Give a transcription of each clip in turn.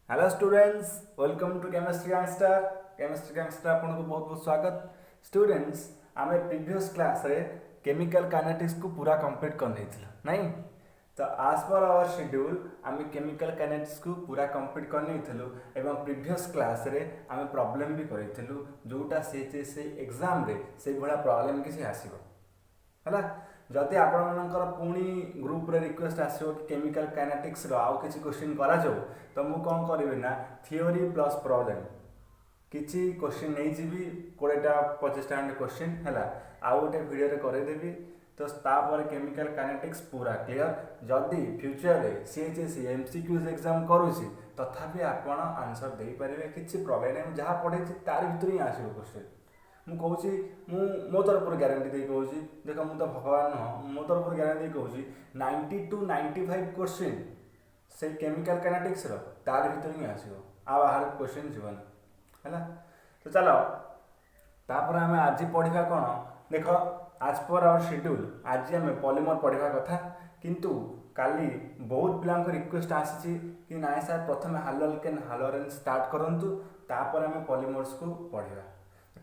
Hello students, welcome to chemistry gangster. Chemistry gangster आपको बहुत बहुत स्वागत। स्टूडेंट्स, आम प्रीवियस क्लास रे केमिकल काइनेटिक्स को पूरा कंप्लीट कर नहीं। तो आज पर आवर शेड्यूल आम केमिकल काइनेटिक्स को पूरा कंप्लीट कर एवं प्रीवियस क्लास रे आम प्रॉब्लम भी करूँ जोटा से एग्जाम रे से भाया प्रॉब्लम किसी आसो है। जदि आपणकर पुणी ग्रुप रे रिक्वेस्ट आसो कि केमिकल काइनेटिक्स आउ किसी क्वेश्चन करा जाऊ तो मु कौन करी ना थियोरी प्लस प्रॉब्लम किसी क्वेश्चन नहीं जीवी 20टा 25टा क्वेश्चन है आउ गोटे भिडियो करदेवी। तो तापर केमिकल काइनेटिक्स पूरा क्लियर। जदि फ्यूचर रे सीएचएससी एमसीक्यूज एग्जाम करूसी तथापि आपण आंसर दे पारे किसी प्रॉब्लम नहीं। जहाँ पढ़े तार भीतर ही आसो क्वेश्चन। मु कहूँ मो तरफ ग्यारंटी दे कहूँ देख मु तो भगवान नुह मो तरफ ग्यारंटी दे कहूँ 90 to 95 क्वेश्चन से केमिकल काइनेटिक्स तार भीतर ही आसो आ बाहर क्वेश्चन जीवन है। तो चलो तापर आम आज पढ़ा कौन देख आज पर आवर शेड्यूल आज आम पॉलीमर पढ़ा कथा किंतु काली बहुत पिला रिक्वेस्ट आसी कि ना सर प्रथम हालो अल्केन हालो अरेंज स्टार्ट करूँ तापर आम पॉलीमर्स को पढ़ा।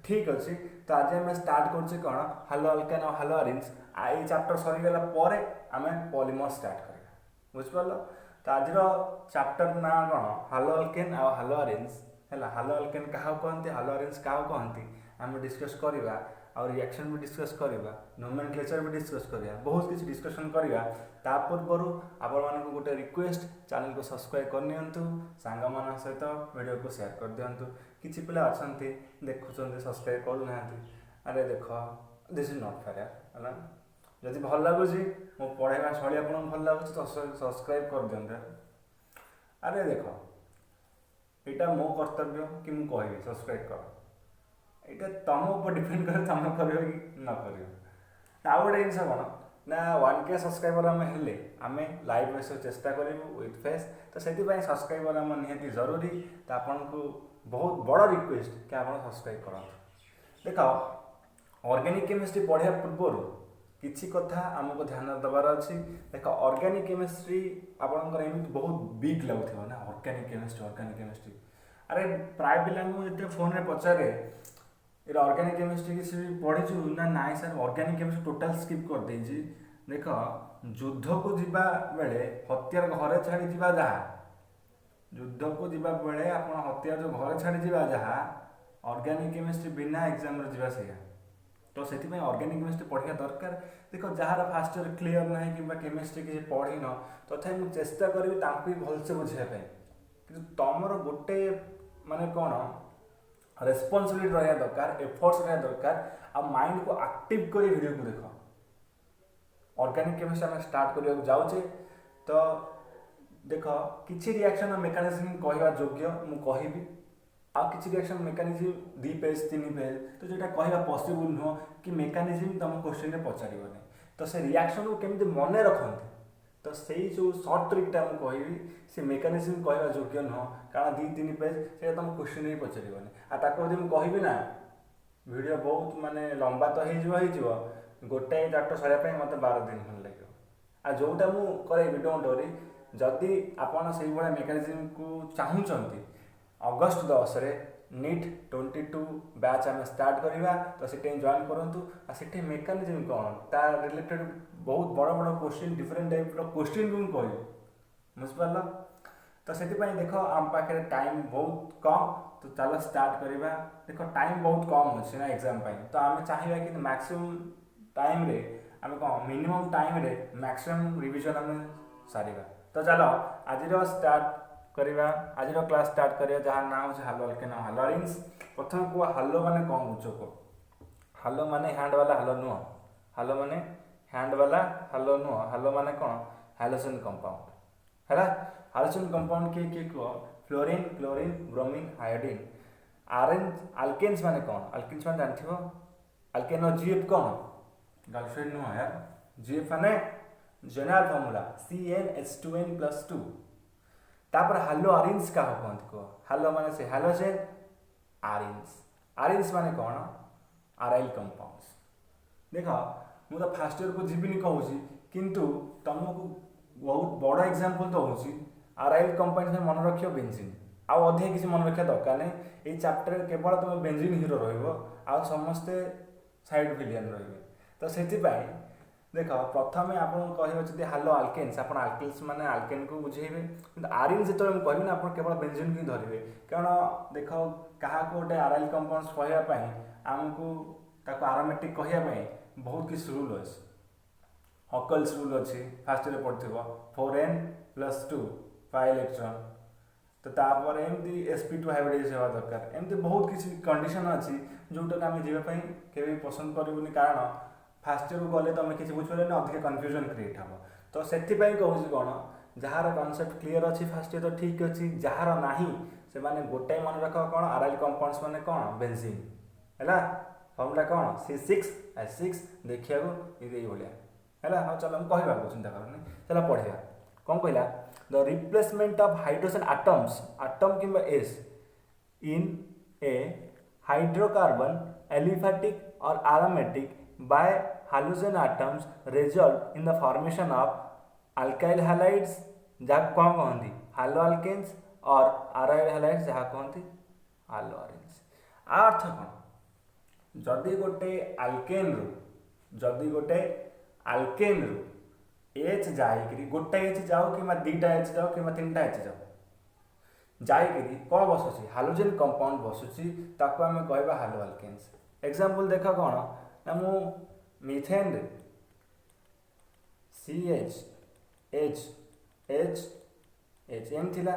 ठीक अच्छे। तो आज आम स्टार्ट करुचे कौन हालो अल्केन और हालो अरेंज ये चैप्टर सरीगला पर आम पॉलीमर स्टार्ट करवा बुझिपार। तो आज चैप्टर ना कौन हालो अल्केन और हालो अरेंज है। हालो अल्केन क्या कहते हालो अरेंज क्या कहते आम डिस्कस करवा और रिएक्शन भी डिस्कस करवा नोमेनक्लेचर भी डिस्कस करवा बहुत किसी डिस्कसन करवा। ता पूर्व आपण मानक गोटे रिक्वेस्ट चैनल को सब्सक्राइब करनियंतु सांग मान सहित वीडियो को शेयर कर दिंतु। किसी पिला अच्छा देखुं सब्सक्राइब करूना अरे देख दिस इज नॉट फेयर है। जदि भल लगुच मो पढ़ाइबा शैली आपको भल लगुच तो सब्सक्राइब कर दिंते। अरे देख यहाँ मो कर्तव्य कि मुझे कहि सब्सक्राइब कर ये तुम ऊपर डिपेंड करे तुम कर कि न कर। आउ गोटे जिन कौन ना 1K सब्सक्राइबर आम लाइव आस चेष्टा करूँ विथ फेस। तो से सब्सक्राइबर आम निहाती जरूरी। तो आपन को बहुत बड़ रिक्वेस्ट कि आप सब्सक्राइब करूँ। देख ऑर्गेनिक केमिस्ट्री पढ़ा पूर्व किसी कथा आमको ध्यान देवार अच्छी। देख ऑर्गेनिक केमिस्ट्री आपंकर एमती बहुत बिग लगुव ना ऑर्गेनिक केमिस्ट्री अरे प्राय पिला ये फोन में पचारे ये ऑर्गेनिक केमिस्ट्री किसी पढ़ीचु ना ना sir organic chemistry total skip कर देजी। देख युद्ध को जीवा बेले हथियार घरे छाड़ी जीवा जहाँ युद्ध को जीवा बेले आप हथियार जो घरे छाड़ी जीवा जहाँ ऑर्गेनिक केमिस्ट्री बिना एग्जाम जीवा से। तो से ऑर्गेनिक केमिस्ट्री पढ़ा दरकार। देख जार फास्ट ईयर क्लीयर ना कि केमिस्ट्री किसी पढ़ी न तथा मुझे चेष्टा करी भलसे बुझापी कि तुमर गोटे माने कौन रेस्पॉन्सिबिलिटी रहा दरकार एफर्ट्स रहा दरकार आ माइंड को एक्टिव कर वीडियो को देख। ऑर्गेनिक केमिस्ट्री आम स्टार्ट करने जाऊे तो देख किसी रिएक्शन मेकानिज्म कहवा योग्य मु कहि आ किसी रिएक्शन मेकानिज्म 2 पेज 3 पेज तो जोटा कहवा पॉसिबल नुह कि मेकानिज्म तुम क्वेश्चन में पचारे तो से रिएक्शन को केमती मन रखते। तो से जो सर्ट ट्रिकटा मुझे कहि से मेकानिज्म कहवा योग्य नुह कारण 2-3 पेज से तुम क्वेश्चन ही पचारे मुझे कहि ना वीडियो बहुत माने लंबा तो हो गोटे चैप्टर सरिया मत 12 दिन खंड लगे आ जोटा मुझे डोंट वरी। जदि आपड़ से मेकानिज्म को चाहूँगी अगस्ट 10 रे नीट 22 बैच आम स्टार्ट करवा तो से जॉइन करूँ से मेकानिज्म कौन तार रिलेटेड बहुत बड़ बड़ क्वेश्चन डिफरेंट टाइप क्वेश्चन भी कह बुझिपार। तो से देख आम पाखे टाइम बहुत कम तो चलो स्टार्ट करवा। देख टाइम बहुत कम अच्छे ना एग्जाम तो आम चाहिए कि मैक्सिमम टाइम रे आम कौन मिनिमम टाइम रे मैक्सिमम रिविजन आम सारिबा। तो चलो आज स्टार्ट करवा आज क्लास स्टार्ट करिया जहाँ ना हो हालो अल्केन हालो अरेंज। प्रथम को हालो माने कौन बुझ को हालो माने हैंड वाला हालो नुह हालो माने हैंड वाला हालो नुह हालो माने कौन हाइड्रोजन कंपाउंड है। हाइड्रोजन कंपाउंड किए कह फ्लोरीन क्लोरीन ब्रोमीन आयोडीन। ऑरेंज अल्केन्स माने कौन अल्केन्स माने जानथिबो अल्केन और जीएफ कौन गर्लफ्रेंड नुह यार जीएफ माने जनरल फार्मूला CnH2n+2। तापर हालो अरेंज क्या कहते कह हालो माने से हालोजेन ऑरेंज ऑरेंज माने कौन आराइल कंपाउंड्स। देख मुझे तो फास्ट ईयर को जीविनी कहूँ किंतु तुमको बहुत बड़ एग्जांपल तो हूँ आराइल कंपाउंड मन रख बेंजीन आउ अधिक किसी मन रखा दरकार नहीं ये चैप्टर केवल तुम बेंजीन हीरो रहा समस्ते साइड विलियन रही तो से देख प्रथम आप कहे हालो आल्केन्स आप आल्केन्स माने आल्केन को बुझेबे कि आरिन जो कहबी ना आप केवल बेंजीन को धरवे कारण देख क्या गोटे आरआइल कंपाउंड्स कहवाई आमको आरोमेटिक कहवाई बहुत किसी रूल अच्छे हकल्स रूल अच्छी फास्ट रे पढ़ो 4n+2 5 इलेक्ट्रॉन तो तापर एमती sp2 हाइब्रिडाइज होगा दरकार एमती बहुत किसी कंडीशन अच्छी जोटा आम जावाई के पसंद करूनी कारण फास्ट ईयर गले तुम किसी बुझे अधिक कन्फ्यूजन क्रिएट हम तो से कहूँ कौन जार कनसेप्ट क्लीयर अच्छी फास्ट ईयर तो ठीक अच्छी जार ना से माने गोटाए मन रख कौन आरआइल कंपाउंड्स माने कौन बेंजीन है फर्मुला कौन C6H6 देखा ये भाया हाँ चलो कहवा चिंता करनी चलो पढ़िया कौन कहला द replacement of hydrogen atoms atom किंबा एस इन ए हाइड्रोकार्बन एलिफैटिक और aromatic by halogen atoms result in the formation of alkyl halides जहाँ कौन कहती हालो alkanes और aryl halides जहाँ कहती हालो arynes अर्थ कौन जदि गोटे alkane गोटे alkane रु H जाइकरी गोटे H जाओ कि दीटा H जाओ कि तीनटा H जाओ जाइकरी कौन बसुची हालोजेन कंपाउंड बसुची ताको आमे कहबा हालो alkanes एग्जांपल देखा कौन ना मु मिथेन रे CH एम थिला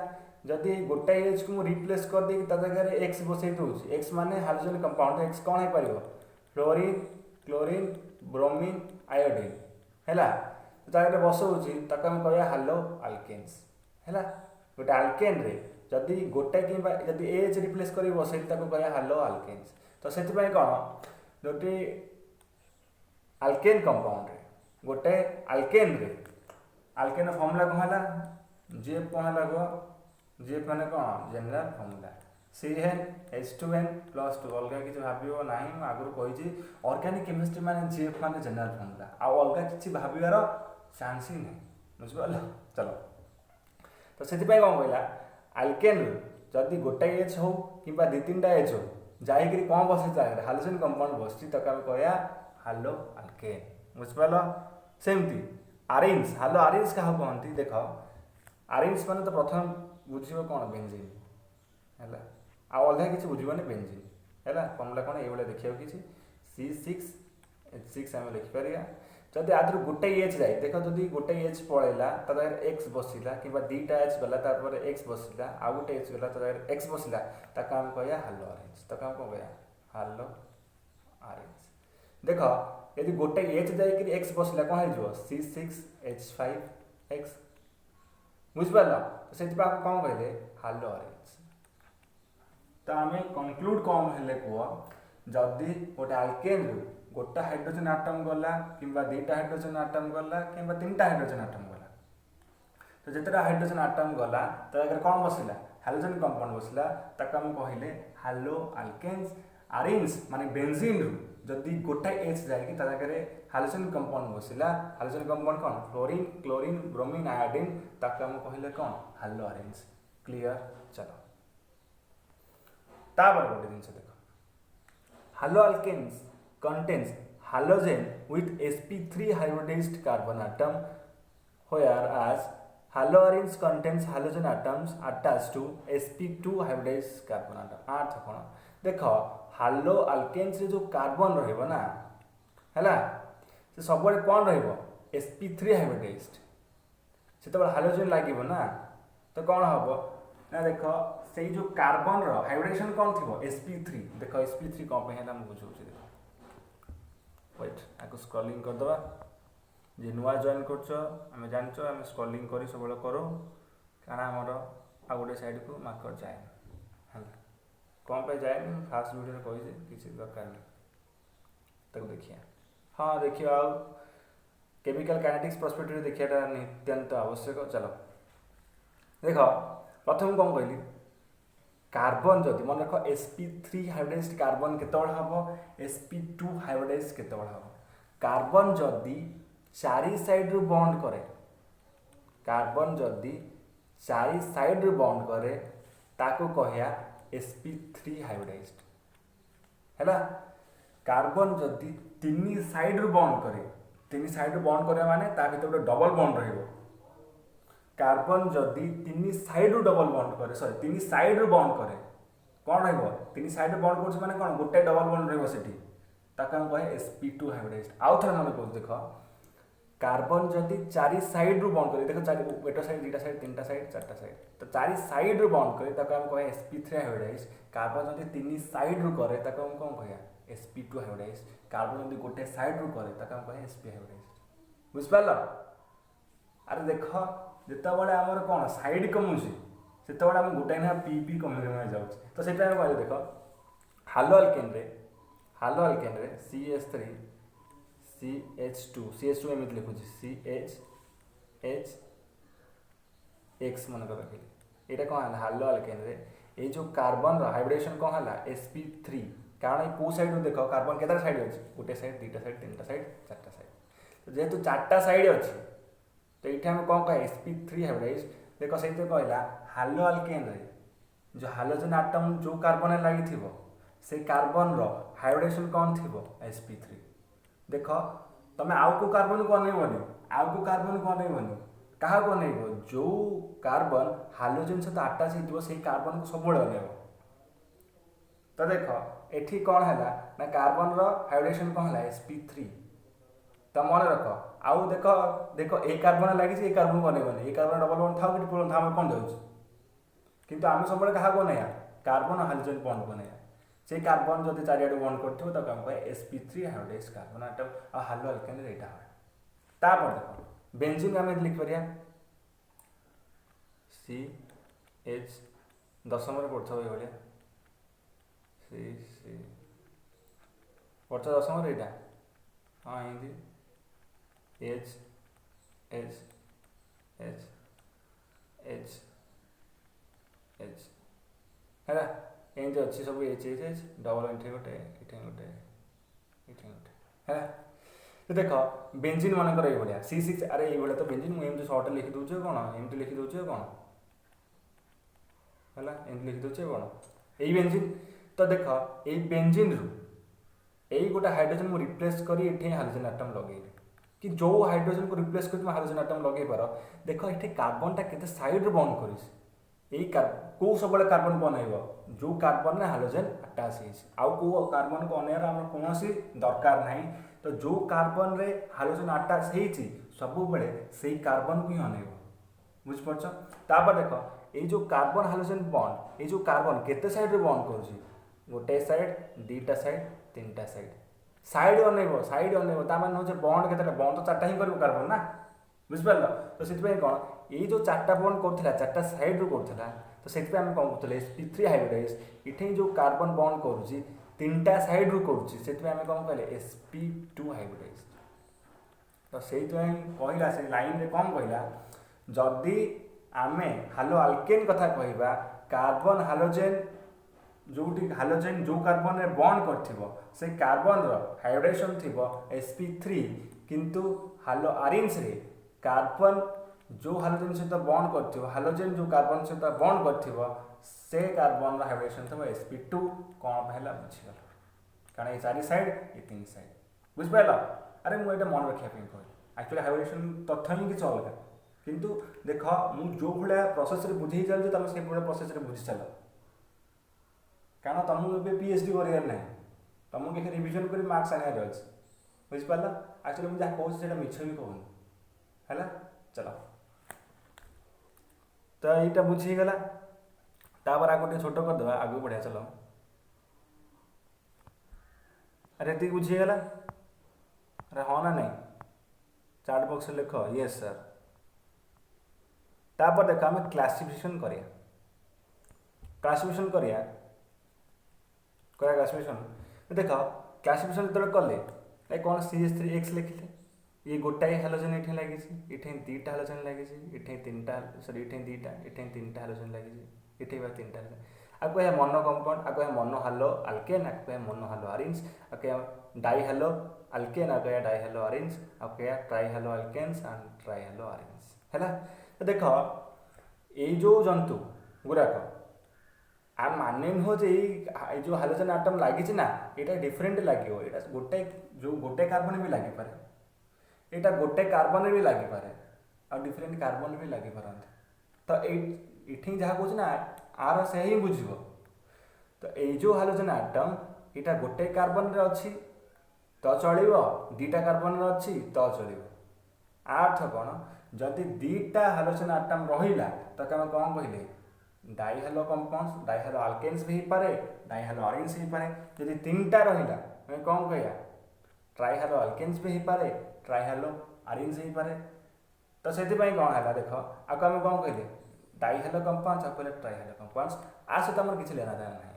जदि गोटे H को रिप्लेस कर दे ता जगह रे X बसै दउची X माने हालोजेन कंपाउंड X कौन है परिबो फ्लोरीन क्लोरीन ब्रोमीन आयोडीन हैला जगह बसौची ताको हम कहया हालो अल्केन्स हैला गोटे अल्केन रे जदि गोटे कि जदि H रिप्लेस करी बसै ताको कहया हालो अल्केन्स तो सेति पय कोन गोटे अल्केन कंपाउंड रे गोटे अल्केन रे अल्केन फॉर्मूला कौन है जेएफ कौन है जेएफ माने कौन जनरल फॉर्मूला CnH2n+2 अलग किसी भाव ना आगुरी कही ऑर्गेनिक केमिस्ट्री माने जेएफ माने जनरल फॉर्मूला आउ अलग किसी भावार चांस ही नहीं बुझिपाल चलो तो से कौन कहला अल्केन जदि गोटे H हो कि दी तीन H हो जाइकरी कौन बस हालोजेन कंपाउंड बस कहया हालो अल्केन बुझिपाल सेमती आरिन्स हालो आरिन्स क्या कहती देख आरिन्स माने तो प्रथम बुझ कौन बेंजीन है अलग किसी बुझे बेंजीन है फर्मुला कौन ये देखा कि C6H6 आम लिखिपर जदि आदि गोटे H जाए देख जदि गोटे H पलैला X बसला कि दीटा H गला X बसला आउ गोटे H गला X बसला ताको आम कहया हालो आरिन्स ताको आम कौन कहया हालो आरिन्स देख यदि गोटे H जाए X बसला कौन हो C6H5X बुझिपार तो से कौन कहले हालो आरिन्स तो आम कंक्लूड कौन हेले कह जदि गोटे अल्केन रु गोटे हाइड्रोजन आटम गला कि दीटा हाइड्रोजन आटम गला कि तीनटा हाइड्रोजन आटम गला तो जितना हाइड्रोजन आटम गला तो जगह कौन बसला हालोजेन कंपाउंड बसला ताको हम कहले हालो अल्केन्स आरिन्स माने बेंजीन रु जदि गोटे H जाए जगह हालोजेन कंपाउंड बसला हालोजेन कंपाउंड कौन फ्लोरीन क्लोरीन ब्रोमीन आयोडीन ताको हम कहले कौन हालो आरिन्स क्लियर चलो तापर गोटे जिनस देख हालो alkanes contains halogen with sp3 hybridized carbon atom whereas haloarenes contains halogen atoms attached to sp2 hybridized carbon atom अर्थ कौन देख हालो अल्केन्स जो कार्बन रहिबो ना हैला से सब कौन रहिबो sp3 हाइब्रिडाइज्ड से हालोजेन लागिबो ना तो कौन हबो ना देख से जो कार्बन रो हाइब्रिडेशन कौन थिबो sp3 देख sp3 कौन पे हैला हम बुझौछि देख वेट आपको स्क्रॉलिंग कर दवा जे नुआ जॉइन करछ हमें जानछ हमें स्क्रॉलिंग करी सब करो काना हमर आ गोटे साइड को मार्कर जाए हला कौन पे जाए फास्ट वीडियो रे कहि किसी दरकार नहीं तक देखिए हाँ देखिए आ केमिकल काइनेटिक्स पर्सपेक्टिव देखिएटा नित्यंत आवश्यक चलो देख प्रथम कौन कहली कार्बन जदि मन रख sp3 हाइब्रिडाइज्ड कार्बन केतबेल हम sp2 हाइब्रिडाइज्ड केतबेल हम कार्बन जदि चारि साइड रु बॉन्ड करे कार्बन जदि चारि साइड रु बॉन्ड करे ताको कहया sp3 हाइब्रिडाइज्ड हैला। कार्बन जदि तीन साइड रु बॉन्ड करे, तीन साइड रु बॉन्ड करे माने ता भीतर गोटे डबल बॉन्ड रहिबो। कार्बन जदि तीन साइड रु डबल बॉन्ड करे, सॉरी तीन साइड रु बॉन्ड करे कौन रहिबो, तीन साइड रु बॉन्ड करछ माने कोन गोटे डबल बॉन्ड रहिबो सेठी, ताको हम कहे sp2 हाइब्रिडाइज्ड। आउ थरे मन को देखो, कार्बन जदि चारि साइड रु बॉन्ड करे, देखो चारि एटा साइड दुटा साइड तीनटा साइड चारटा साइड, तो चारि साइड रु बॉन्ड करे ताको हम कहे sp3 हाइब्रिडाइज्ड। कार्बन जदि तीन साइड रु करे ताको हम कोन कहया sp2 हाइब्रिडाइज्ड। कार्बन जदि गोटे साइड रु करे ताको हम कहे sp हाइब्रिडाइज्ड। बुझ पालो। अरे देखो जेतेबेले हमर कोन साइड कमुची सेतेबेले हम गोटे ना pp कमी जाउछ, तो सेटा हम कहले देखो हालो अल्केन रे CH3 CH2 एमती लिखुची CHH मन कर रखिली। यहाँ कौन है हालो अल्केन रे ये जो कार्बन हाइब्रिडेशन कौन है sp3, कारण ये साइड देख कार्बन केता साइड अच्छी, गोटे साइड दुटा साइड तीनटा साइड चारटा साइड, तो जेहेतु चारटा साइड अच्छी तो ये आम कौन कह sp3 हाइब्रिडाइज्ड। देख से कहला हालो अल्केन रे जो हालोजन आटम जो कार्बन लगी से कार्बन हाइब्रिडेशन कौन थी sp3। देख तुम आउ को कार्बन को अनेबनी, आउ को कार्बन को अनेबनी, क्या अनेब जो कार्बन हालोजन सहित आटाच हो कार्बन को सब अनेब। तो देख एठी कौन है ना कार्बन हाइब्रिडेशन कौन है sp3। तो मन रख आउ देख देख ए कार्बन लगी ए कार्बन को अनेबनी, ए कार्बन डबल बॉन्ड था कि ट्रिपल बॉन्ड था कौन जाऊँ, किंतु आम सब क्या अनेया कार्बन हाइड्रोजन बॉन्ड को अनेया। से कार्बन जब चारिआडू बॉन्ड करथिबो त हम कहे sp3 हाइब्रिडाइज्ड कार्बन आटम आ हालो अल्केन रे एटा है। तापर देखो बेंजीन आम लिख परिया CH दशम रे पढ़थबो ए भलिया C पढ़थ दशम रे एटा हां Hindi H H H H H हैला एंज अच्छी सब H H H double entry गोटे इठे गोटे इठे गोटे है। तो देख बेंजीन मानकर ये भाया C6, अरे ये भाया तो बेंजीन मुझे सर्ट लिखि दूचे कौन एमती लिखि दूचे कौन है एमती लिखि दूचे कौन यही बेंजीन। तो देख ये बेंजीन रु यही गोटे हाइड्रोजन मुझे रिप्लेस करी एठे हाइड्रोजन आटम लगे कि जो हाइड्रोजन को रिप्लेस कर हाइड्रोजन आटम लगे पार। देख ये कार्बन टा केते साइड बॉन्ड करिस, यही कौ सब कार्बन को अनेब जो कार्बन में हाइड्रोजन अटाच आउ को कार्बन को अनेबार आम कौन दरकार ना। तो जो कार्बन रे हाइड्रोजन अटाच होती सब बेले से कार्बन को ही अनेब। बुझिपार। तापर देख ये जो कार्बन हाइड्रोजन बॉन्ड ये जो कार्बन केते साइड रे बॉन्ड कर गोटे साइड दुटा साइड तीनटा साइड साइड अनेब तार हूँ बॉन्ड के बॉन्ड तो चार्टा ही कर कार्बन ना। बुझिपार। तो से कौन ये जो चार्टा बॉन्ड करथिला चार्टा साइड रू करथिला तो से आम कौन करते sp3 हाइब्रिडाइज्ड। इठे जो कार्बन बॉन्ड करुच्ची तीनटा साइड रू करुच्ची से आम कौन कहले sp2 हाइब्रिडाइज्ड। तो से कहला से लाइन रे कौन कहला जदि आमे हालो अल्केन कथा कहबा कार्बन हाइड्रोजन जोटी हाइड्रोजन जो कार्बन रे बॉन्ड करथिबो से कार्बन रो हाइब्रिडेशन थिबो sp3, किंतु हालो आरिन्स रे कार्बन जो हाइड्रोजन सहित बॉन्ड करथिबो हाइड्रोजन जो कार्बन सहित बॉन्ड करथिबो से कार्बन रो हाइब्रिडेशन थिबो sp2 कोन पहला बुझिगल कारण ये चारि साइड ये तीन साइड। बुझ पाइला। अरे मु एटा मन रखिया पे कहै एक्चुअली हाइब्रिडेशन तथ्य ही किछ अलग, किंतु देख मु जो भलिया प्रोसेस रे बुझी चलजे तमे से भलिया प्रोसेस रे बुझी चलो, कारण तुमको ए पीएचडी करियार ना तुमको के रिवीजन करी मार्क्स आनियार अछि। बुझ पाइला। एक्चुअली मु जा कहू सेटा मिछ भी कहूनी हैला। चलो तो यहाँ बुझीगला तापर आगे गोटे छोट करदे आगे बढ़िया। चलो अरे ये बुझीगला। अरे हाँ ना नहीं चार्ट बॉक्स लिख यस सर। तापर देख आम क्लासिफिकेशन करिया क्लासिफिकेशन देख क्लासिफिकेशन जो कले कौन CH3X लिखिले ये गोटाए हाइड्रोजन ये लगी इठे दुटा हाइड्रोजन लगी इठे तीनटा सॉरी इठे दुटा इठे तीनटा हाइड्रोजन लगी इठे तीनटा आपको यह मोनो कंपाउंड आपको यह मोनो हालो अल्केन आपको यह मोनो हालो आरिन्स आपको यह डाई हालो अल्केन आपको यह डाई हालो आरिन्स आपको यह trihaloalkanes and trihaloarenes है। तो देख ये जो जंतु गुड़ाक आ माने नुह जे जो हाइड्रोजन आटम लगी ना ये डिफरेंट लगे ये गोटे जो गोटे कार्बन भी लगी पारे यहाँ गोटे कार्बन भी लगी पारे आ डिफरेंट कार्बन भी लगी पारते तो ये जहाँ कह ना आर से ही बुझ तो ये जो हाइड्रोजन आटम यहाँ गोटे कार्बन रे अच्छी तो चलो दीटा कार्बन रे अच्छी तो चलो अर्थ कौन जदि दीटा हाइड्रोजन आटम रहा तो कौन कहले डाइहालो कंपाउंड्स डाइहालो अल्केन्स भी पारे डाइहालो अरिन्स भी पारे जदि तीनटा रहा कौन कह ट्राइहालो अल्केन्स भी पारे ट्राइहालो अरिन्स भी पारे तो से कौन है देख आपको आम कौन कहले डाइहालो कंपाउंड्स आप कहले ट्राइहालो कंपाउंड्स आ सहित आम किसी लेना देना ना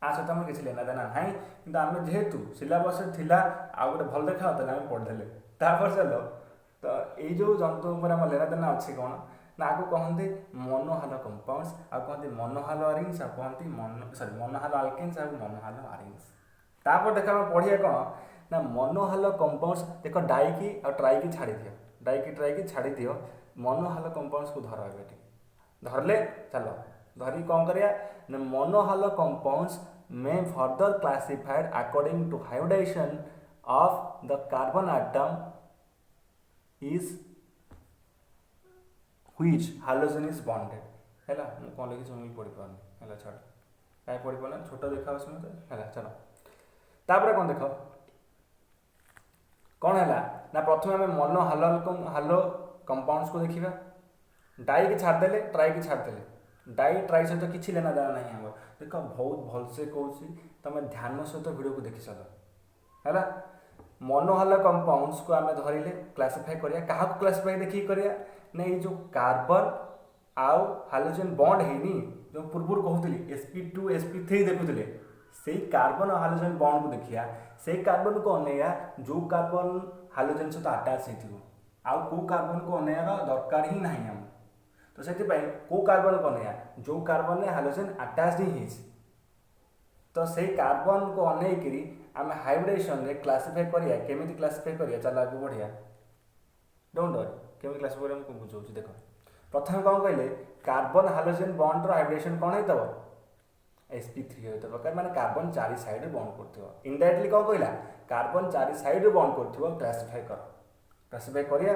आ सहित आम किसी लेना देना ना कि आम जेहेतु सिलेबस थिला आ गोटे भल देखा आम पढ़ीदे चलो तो ये जो जंतु आम लेना देना अच्छी कौन ना आपको कहते मोनोहालो कंपाउंड्स आ कहते मोनोहालो अरिन्स आ कहते मोनोहालो अल्केन्स आ मोनोहालो अरिन्स तापर देख आम पढ़िया कौन ना मोनोहालो कंपाउंड्स देख डाई की और ट्राई की छाड़ी दियो डाई की ट्राई की छाड़ी दियो मोनोहालो कंपाउंड्स को धर ये धरले चलो धरी कौन करिया ना मोनोहालो कंपाउंड्स में further classified according to hybridisation of the carbon atom is which hydrogen is bonded है कौन लिखी मुझे पढ़ी पार्नी है छाड़ कहीं पढ़ी पार्ना छोट देखा मत है चलो तापर कौन देख कौन है ना प्रथम आम मोनो हालो कंपाउंड्स को देखा डाई की छाड़देले ट्राई की छाड़देले डाई ट्राई सहित किसी लेना देना नहीं हम देख बहुत भलसे कौन तुम ध्यान सहित वीडियो को देखी चल है मोनोहालो कंपाउंड्स को आम धरले क्लासीफाई करिया क्या क्लासीफाई देखिए करिया ना ये जो कार्बन आउ हाइड्रोजन बॉन्ड है जो पूर्व कहते sp2 sp3 देखुले से कार्बन और हाइड्रोजन बॉन्ड को देखिया से कार्बन को अनेया जो कार्बन हाइड्रोजन सहित अटैच हो आउ को कार्बन को अनेयार दरकार ही नहीं हम तो से को कार्बन को अनेया जो कार्बन ने हाइड्रोजन अटैच ही तो से कार्बन को अनेकरी आम हाइब्रिडेशन रे क्लासीफाई करिया केमिति क्लासीफाई करिया चल आगे बढ़िया डोंट वरी केमिति क्लासीफाई हमको बुझाऊँ देख प्रथम कौन कहले कार्बन हाइड्रोजन बॉन्ड रो हाइब्रिडेशन कौन होता sp3 होता माने कार्बन चारि साइड रे बॉन्ड करथिबो इनडायरेक्टली कौन कहला कार्बन चारि साइड रे बॉन्ड करथिबो क्लासीफाई करिया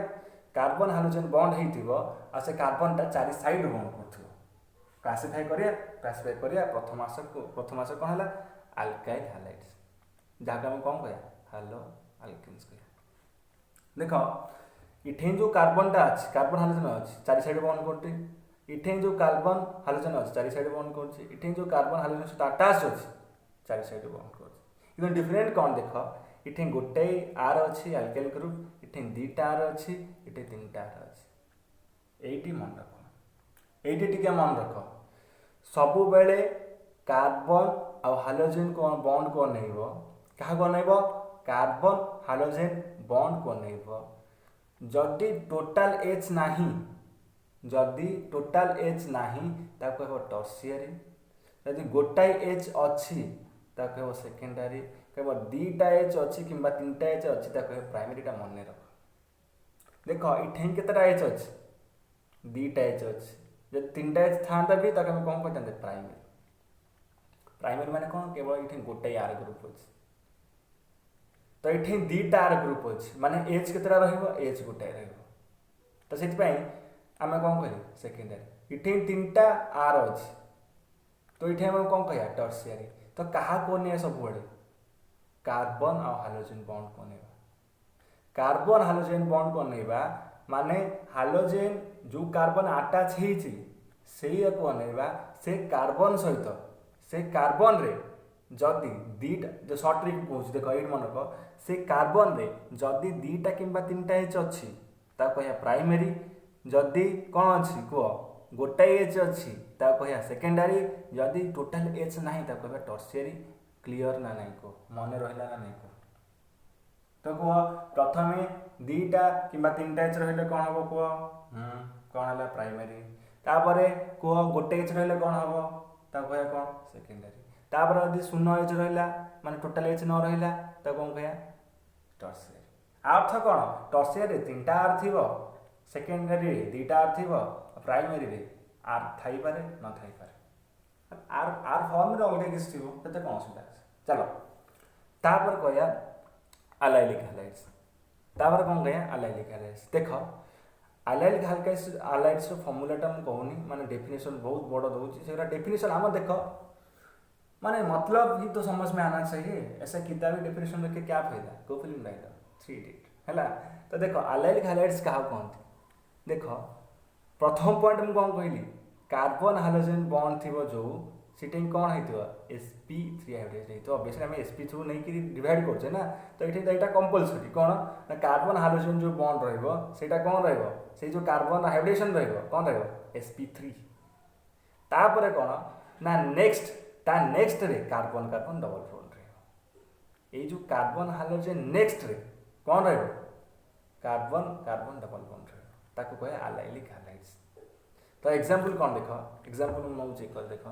कार्बन हाइड्रोजन बॉन्ड हेतिबो आ से कार्बन टा चारि साइड रे बॉन्ड करथिबो क्लासीफाई करिया प्रथम आंसर कौन है अल्काइल हैलाइड्स जहाँ आम कौन कह हालो अल्केन्स कह देख इठे जो कार्बन टा अच्छी कार्बन हाइड्रोजन अच्छी चारि साइड बॉन्ड करते इठे जो कार्बन हाइड्रोजन अच्छी चारि साइड बॉन्ड करछे इठे जो कार्बन हाइड्रोजन सहित अटैच अच्छी चारि साइड बॉन्ड करछे इधर डिफरेंट कौन देख इठे गोटे आर अच्छी अल्काइल ग्रुप इठे दीटा आर अच्छी इठे तीनटा आर अच्छी एटी मन रख एटी टिके मन रख सबु बेले कार्बन आ हाइड्रोजन को बॉन्ड को अनेइबो क्या अनेइबो कार्बन हाइड्रोजन बॉन्ड को अनेइबो जदि टोटाल एच नाही जदि टोटाल एच नाही ताको कहबो टर्शियरी जदि गोटाई एच अच्छी ताको कहबो सेकेंडरी कहबो दीटा एच अच्छी किंबा तीनटा एच अच्छी ताको कहबो प्राइमरी टा मन रख देख इठे केतटा एच अच्छी दीटा एच अच्छी जब तीनटा एच था भी ताको हम कौन कहते प्राइमरी माने कौन केवल इठे गोटाई आर ग्रुप अच्छी तो ये दीटा आर ग्रुप अच्छी माने एच केतटा रहिबो एच गोटाई रहिबो तो से आम कौन कह सेकेंडरी इठे तीनटा आर अच्छी तो ये आम कौन कह टर्शियरी तो क्या को सब कार्बन और हाइड्रोजन बॉन्ड को नहीं कार्बन हाइड्रोजन बॉन्ड को नहीं माने हाइड्रोजन जो कार्बन अटैच हो अनेवा से कार्बन सहित से कार्बन रे जदि दीटा जो सर्ट ट्रिक कहूँ देख ये मन रख से कार्बन रे जदि दीटा किंबा तीनटा एच अच्छी कह प्राइमरी जदि कौन अच्छी कह गोटाई एच अच्छी कह सेकेंडरी जदि टोटाल एच ना कह टर्शियरी क्लीयर ना नहीं कह मन रहा ना नहीं कह तो कह प्रथमे दीटा किंबा तीनटा एच रही कौन हम कह कौन है प्राइमरी तापर कह गोटे एच रही कौन हम कह कौन सेकेंडरी तापर यदि शून्य एच रहा माने टोटाल एच न रहा तो कौन कह टर्शियरी अर्थ कौन टर्शियरी तीनटा आर थी सेकेंडरी दीटा आर थी प्राइमरी रे आर थाई पारे न थाई पारे आर आर फॉर्म रे अलग किसी थी तो कौन सुधा चलो तापर कहया अलाइलिक हैलाइड्स तापर कौन कहया अलाइलिक हैलाइड्स देख अलाइलिक हैलाइड्स फॉर्मूलाटा मैं कहूनी माने डेफिनेशन बहुत बड़ दूसरी से डेफिनेशन आम देख माने मतलब ही तो समझ में आना चाहिए ऐसा किताबी डेफिनेशन रखे क्या फायदा को फिल्म राइटर 3 इडियट है तो देख अलाइलिक हैलाइड्स क्या कहते देख प्रथम पॉइंट मुझे कौन कहली कार्बन हाइड्रोजन बॉन्ड थी जो सीटा कौन हो sp3 हाइड्रोजन तो ऑब्वियसली आम sp3 नहीं डिवाइड करछे ना तो ये कंपलसरी कौन ना कार्बन हाइड्रोजन जो बॉन्ड रहीटा कौन रे जो कार्बन हाइड्रोजन कौन sp3 तापर कौन ना नेक्स्ट रे कार्बन कार्बन डबल बॉन्ड रही जो कार्बन हाइड्रोजन नेक्स्ट रे कौन रे कार्बन कार्बन डबल बॉन्ड रही कहे अलाइलिक हैलाइड्स तो एग्जांपल कौन देख एग्जांपल मैं चेक कर देख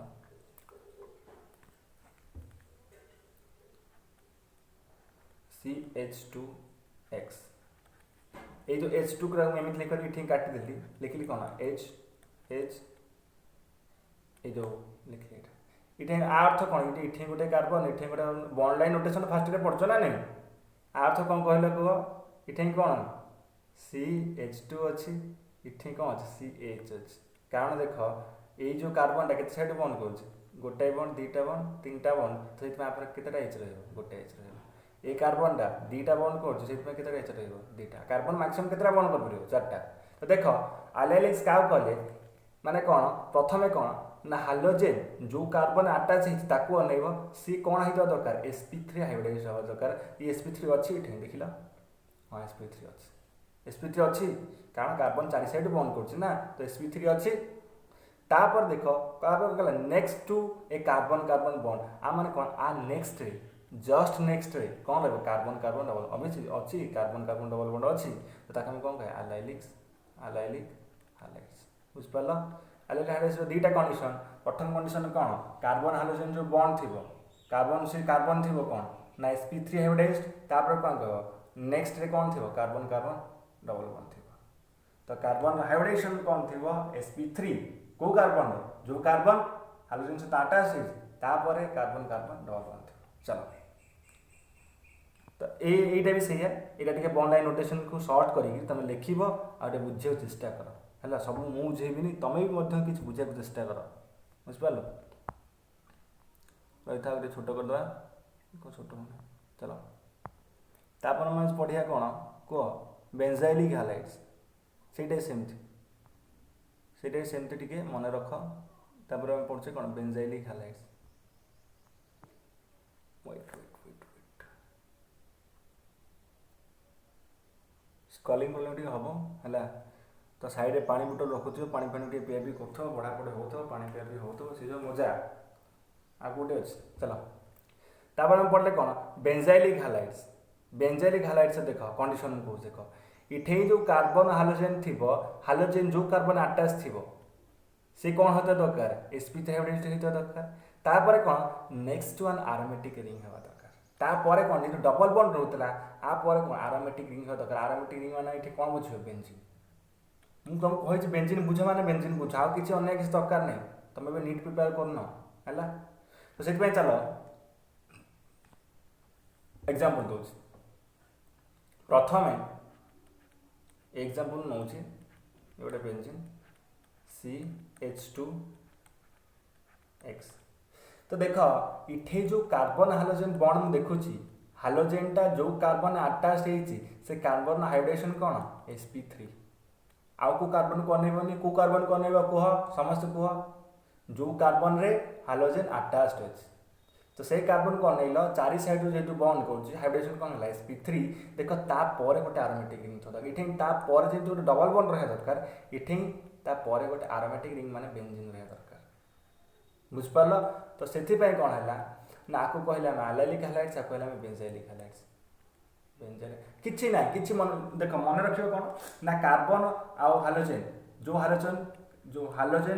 CH2X ये जो H2 को एम लिखकर ये काटिदेली लिखली कौन H ये जो लिखली ये अर्थ कौन ये गोटे कार्बन ये गोटे बॉन्ड लाइन नोटेशन फास्ट पढ़छ ना नहीं अर्थ कौन कहले कह ये कौन CH2 अच्छी ये कौन अच्छे CH अच्छी कारण देख ये जो कार्बनटा के साइड बंद कर गोटाए बंड दुईटा बंड तीनटा बंड तो ये केतेटा एच रोटे एच ये कार्बनटा दुईटा बंड कर एच रुटा कार्बन मैक्सिमम केतटा बंड कर 4टा तो देख अलाइलिक्स क्या कहले माने कौन प्रथम कौन ना हाइड्रोजन जो कार्बन अटाच होता अनैब सी कौन हो दरकार sp3 हाइब्रिडाइज हवा दरकार ये sp3 अच्छी ये देख हाँ sp3 अच्छी sp3 अच्छी कारण कार्बन 4 साइड बंद करना तो sp3 अच्छी तापर देख क्या next to a carbon carbon bond आ माने कौन आ नेक्स्ट रे जस्ट नेक्स्ट रे कौन रहा कार्बन कार्बन डबल ऑब्वियसली अच्छी कार्बन कार्बन डबल बॉन्ड अच्छी तो ताके हम कौन कहे अलाइलिक हैलाइड्स बुझ पाल अलाइलिक हैलाइड्स दुईटा कंडीशन प्रथम कंडीशन कौन कार्बन हाइड्रोजन जो बॉन्ड थी कार्बन से कार्बन थी कौन ना sp3 हाइब्रिडाइज्ड तापर कौन कह नेक्स्ट रे कौन थी कार्बन कार्बन डबल बॉन्ड थी तो कार्बन हाइब्रिडाइजेशन कौन थी sp3 को कार्बन जो कार्बन हाइड्रोजन से अटैच है तापर कार्बन कार्बन डबल बॉन्ड थी चलो तो यहीटा भी सही है यहाँ बॉन्ड लाइन नोटेशन को सर्ट करके तुम लिख आगे बुझे चेष्टा कर है सब मुझे बुझेबी तुम भी किसी बुझा चेष्टा कर बुझिपार रही था गोटे छोट करदे छोट चलो तापर मैं पढ़िया कौन कह बेंजाइलिक हैलाइड्स से सेमती टे मन रख तापर आम पढ़े कौन benzylic halides wait sculling problem हम है तो साइड में पानी बोतल रखुथ पानी फानी पिया भी कर पढ़ापढ़ी हो पानी पिया भी हो सी जो मजा आ गोटे अच्छे चलो तापर हम पढ़ले कौन बेंजाइलिक हैलाइड्स देख कंडीशन कौन देख इठे जो कार्बन हाइड्रोजन थी हाइड्रोजन जो कार्बन अटैच थी सी कौन होता दरकार sp3 हाइब्रिडाइज्ड होता दरकार तापर कौन नेक्स्ट वन एरोमेटिक रिंग हवा दरकार तापर कौन जो डबल बॉन्ड रोला आपर कौन एरोमेटिक रिंग हवा दरकार एरोमेटिक रिंग माने ये कौन बुझे बेंजीन मुझे तुमको कही बेंजीन बुझ माने बेंजीन बुझ आ किसी अन्य किसी दरकार नहीं तुम भी नीट प्रिपेयर करना है तो से चलो एग्जांपल दो प्रथम एग्जांपल नौ गोटे बेंजीन CH2X तो देख इठे जो कार्बन हाइड्रोजन बॉन्ड मुझे देखुची हाइड्रोजनटा जो कार्बन अटैच से कार्बन हाइब्रिडाइजेशन कौन sp3 आउ को कार्बन को अनेबनी को कार्बन को अनेबा कह समस्त कह जो कार्बन रे हाइड्रोजन अटैच्ड अच्छे तो से कार्बन को अनेल 4 साइड जेहतु बॉन्ड कर हाइब्रिडेशन कौन है sp3 देख तापर गोटे एरोमेटिक रिंग था ये तापर जेहतु गोटे डबल बॉन्ड रहा दरकार ये तापर गोटे एरोमेटिक रिंग माने बेंजीन रहा दरकार बुझिपार तो से कौन है ना आपको कहले अलाइलिक हैलाइड्स आपको कहले बेंजाइलिक हैलाइड्स किछि ना कि मन देख मन रख कौन ना कार्बन आउ हाइड्रोजन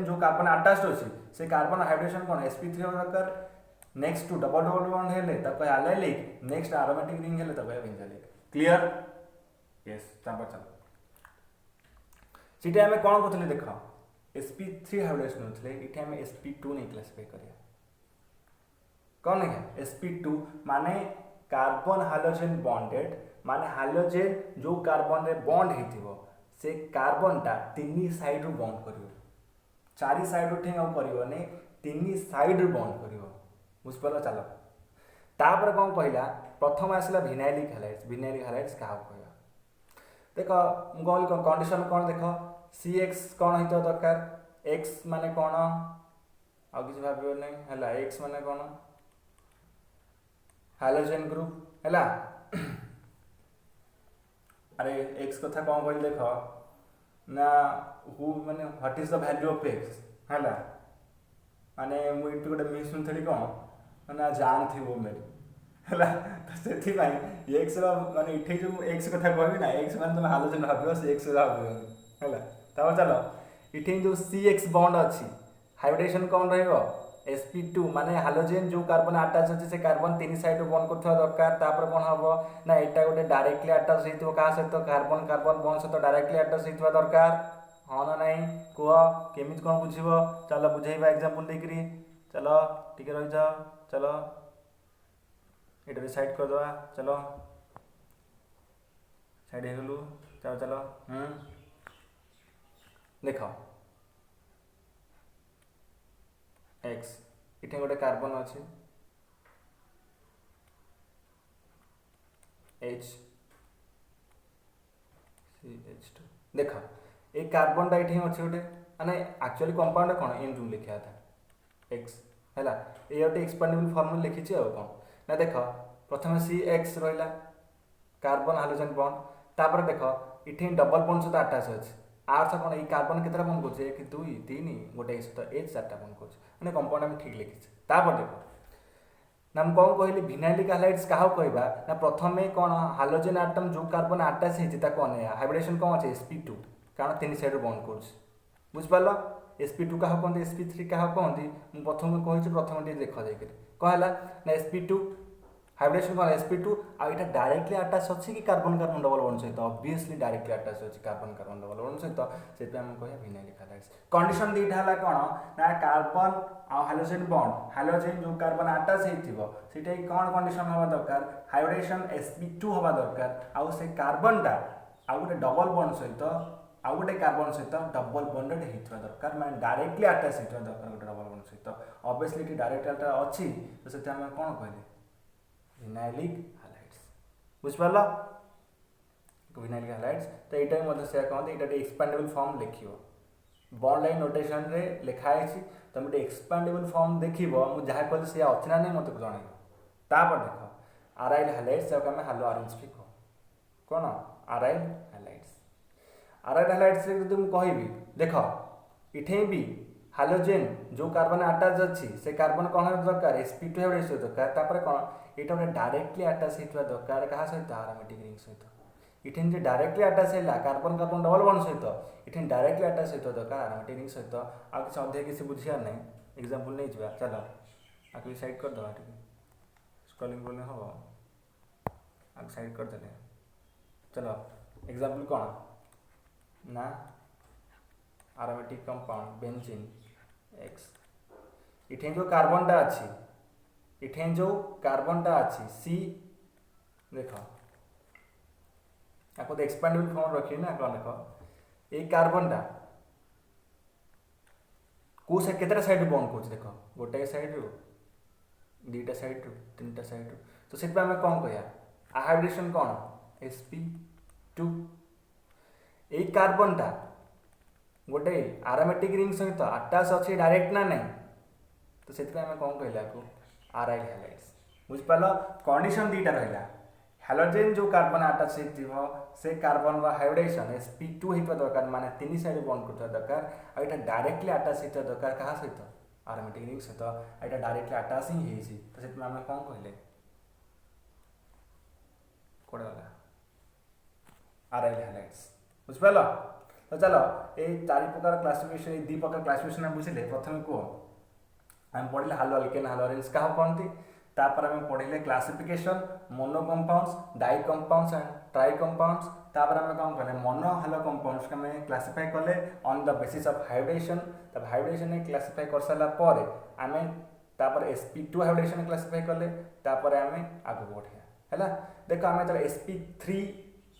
जो कार्बन अटैच्ड अच्छे से कार्बन हाइब्रिडेशन कौन sp3 हो दरकार next to double double bond हेले तब कहे अलाइलिक नेक्स्ट एरोमेटिक रिंग हेले तब कहे बेंजाइलिक क्लियर यस चल सीटा आम कौन कहते देख sp3 हाइब्रिडेशन होते ये आम sp2 नहीं क्लासीफाई करिया कौन है sp2 माने कार्बन हाइड्रोजन बॉन्डेड माने हाइड्रोजन जो कार्बन रे बॉन्ड हेतिबो से कार्बन टा तीन साइड रु बॉन्ड करिवो चारि साइड रु ठेंगा करिवो ने तीन साइड रु बॉन्ड करिवो बुझ पला चलो तापर कौन कहला प्रथम आसला विनाइलिक हैलाइड्स क्या कहया देख गल कंडीशन कौन देख CX कौन होता दरकार X माने कौन आ किसी भाबियो नहीं हैला X माने कौन हाइड्रोजन ग्रुप हैला अरे X कथा कौन कहली देख ना हु माने what is the value of X हैला माने मु इट गोटे मिस सुनथली कौन ना जान थी वो मेरी हैला तो सेथि भाई X रो माने इठे जो X कथा कहबी ना X माने तुम हाइड्रोजन भाबियो से X भाबियो हैला तब चलो इठे जो CX बॉन्ड अछि हाइब्रिडेशन कौन रहइबो sp2 माने हाइड्रोजन जो कार्बन अटैच अछि से कार्बन तीन साइड बॉन्ड करथवा दरकार तापर कोन हबो ना एटा गोटे डायरेक्टली अटैच हेतिबो का सहित कार्बन कार्बन बॉन्ड सहित डायरेक्टली अटैच हेतिबा दरकार हां ना नहीं कुह केमित कोन बुझिबो चलो बुझेइबा एग्जांपल देकरी चलो टिके रहि जाओ चलो एटा साइड कर दवा चलो साइड हे गलु चलो चलो देखो X इठे गोटे कार्बन अछि H CH2 देख ए कार्बन टा इठे अछि गोटे माने एक्चुअली कंपाउंड कोन एन रूम लिखा था X हैला ए गोटे एक्सपेंडेबल फॉर्म में लिखिछि आ कोन ना देख प्रथम CX रहिला कार्बन हाइड्रोजन बॉन्ड तापर देख इठे डबल बॉन्ड सहित अटैच अछि आर्थ कोन ई कार्बन केतरा बॉन्ड करछ 1 2 3 गोटे सहित H चारटा बॉन्ड करछ माने कंपाउंड हम ठीक लिखिछि तापर देखो ना हम कौन कहली विनाइलिक हैलाइड्स काहा कहबा ना प्रथमे कोन हाइड्रोजन एटम जो कार्बन अटैच हेछि ता कोन है हाइब्रिडेशन कोन अछि sp2 कारण तीन साइड बॉन्ड करछ बुझ पालो sp2 काहा कोन sp3 काहा कोन मु प्रथम कहिछि प्रथम टी देख जाय के कहला ना sp2 हाइब्रिडेशन कोन sp2 आ इटा डायरेक्टली अटैच अछि कि कार्बन कार्बन डबल बॉन्ड सहित ऑब्वियसली डायरेक्टली अटैच अछि कार्बन कार्बन डबल बॉन्ड सहित सेते हम कहया विनाइलिक हैलाइड्स कंडीशन दीटा हला कोन ना कार्बन आ हाइड्रोजन बॉन्ड हाइड्रोजन जो कार्बन अटैच हेतिबो सेटा कोन कंडीशन हवा दरकार हाइब्रिडेशन sp2 हवा दरकार आ से कार्बन टा आ गोटे डबल बॉन्ड सहित आ गोटे कार्बन सहित डबल बॉन्डेड हेतिबा दरकार माने डायरेक्टली अटैच हेतिबा दरकार गोटे डबल बॉन्ड सहित ऑब्वियसली इट डायरेक्ट अटैच अछि तो सेते हम कोन कहले विनाइलिक हैलाइड्स बुझ पाला विनाइलिक हैलाइड्स तो एटा मते से कहते एटा एक्सपेंडेबल फॉर्म लिखियो बॉन्ड लाइन नोटेशन रे लिखा है तुम गोटे एक्सपेंडेबल फॉर्म देखिबो मु जहा कहले से अछि ना नै मते जणाइबो तापर देखो आरआइल हैलाइड्स जक हम हालो ऑरेंज लिखो कोन आरआइल हैलाइड्स रे तुम कहबी देखो इठे भी हाइड्रोजन जो कार्बन अटैच अछि से कार्बन कोन दरकार sp2 हाइब्रिडेशन दरकार तापर कोन एटा डायरेक्टली अटैच हेतबा दरकार कहा सहित एरोमेटिक रिंग सहित इठे जे डायरेक्टली अटैच हैला कार्बन कार्बन डबल बॉन्ड सहित इठे डायरेक्टली अटैच हेतबा दरकार एरोमेटिक रिंग सहित आ किछ अधिक किछ बुझिया नै एग्जांपल नै जबा चलो आके साइड कर दवा ठीक स्क्रॉलिंग बोलने हो आके साइड कर देले चलो एग्जांपल कोन ना एरोमेटिक कंपाउंड बेंजीन X इठे जो कार्बन टा अछि इठे जो कार्बन टा अछि C देखो आपको तो एक्सपेंडेबल फॉर्म रखी ना कोन देखो ए कार्बन टा को से केतरा साइड बॉन्ड कोच देखो गोटे साइड रो दीटा साइड रो तीनटा साइड रो तो सेट पे हम कोन कहया हाइब्रिडेशन कोन sp2 ए कार्बन टा गोटे एरोमेटिक रिंग सहित अटैच अछि डायरेक्ट ना नहीं तो सेत पे हम कोन कहला को आरआइल हैलाइड्स बुझ पालो कंडीशन दीटा रहला हाइड्रोजन जो कार्बन अटैच हेतिबो से कार्बन रो हाइब्रिडेशन sp2 हेतबा दरकार माने तीन साइड बॉन्ड करथबा दरकार आ एटा डायरेक्टली अटैच हेतबा दरकार कहा सहित एरोमेटिक रिंग सहित एटा डायरेक्टली अटैच ही हेछि तो सेत पे हम कोन कहले कोड वाला आरआइल हैलाइड्स बुझ पालो तो चलो ए चारि प्रकार क्लासिफिकेशन ए दि प्रकार क्लासिफिकेशन हम बुझिले प्रथम को हम पढिले हालो अल्केन हालो ऑरेंज का कोनती तापर हम पढिले classification mono compounds di compounds and tri compounds तापर आम कौन कले मोनो हालो कंपाउंड्स को आम क्लासीफाई कले on the basis of hybridisation. तब हाइब्रिडेशन क्लासीफाई कर सारा पर आम तापर sp2 हाइब्रिडेशन क्लासीफाई कले तापर आम आगे बढ़िया है। देख आम जो sp3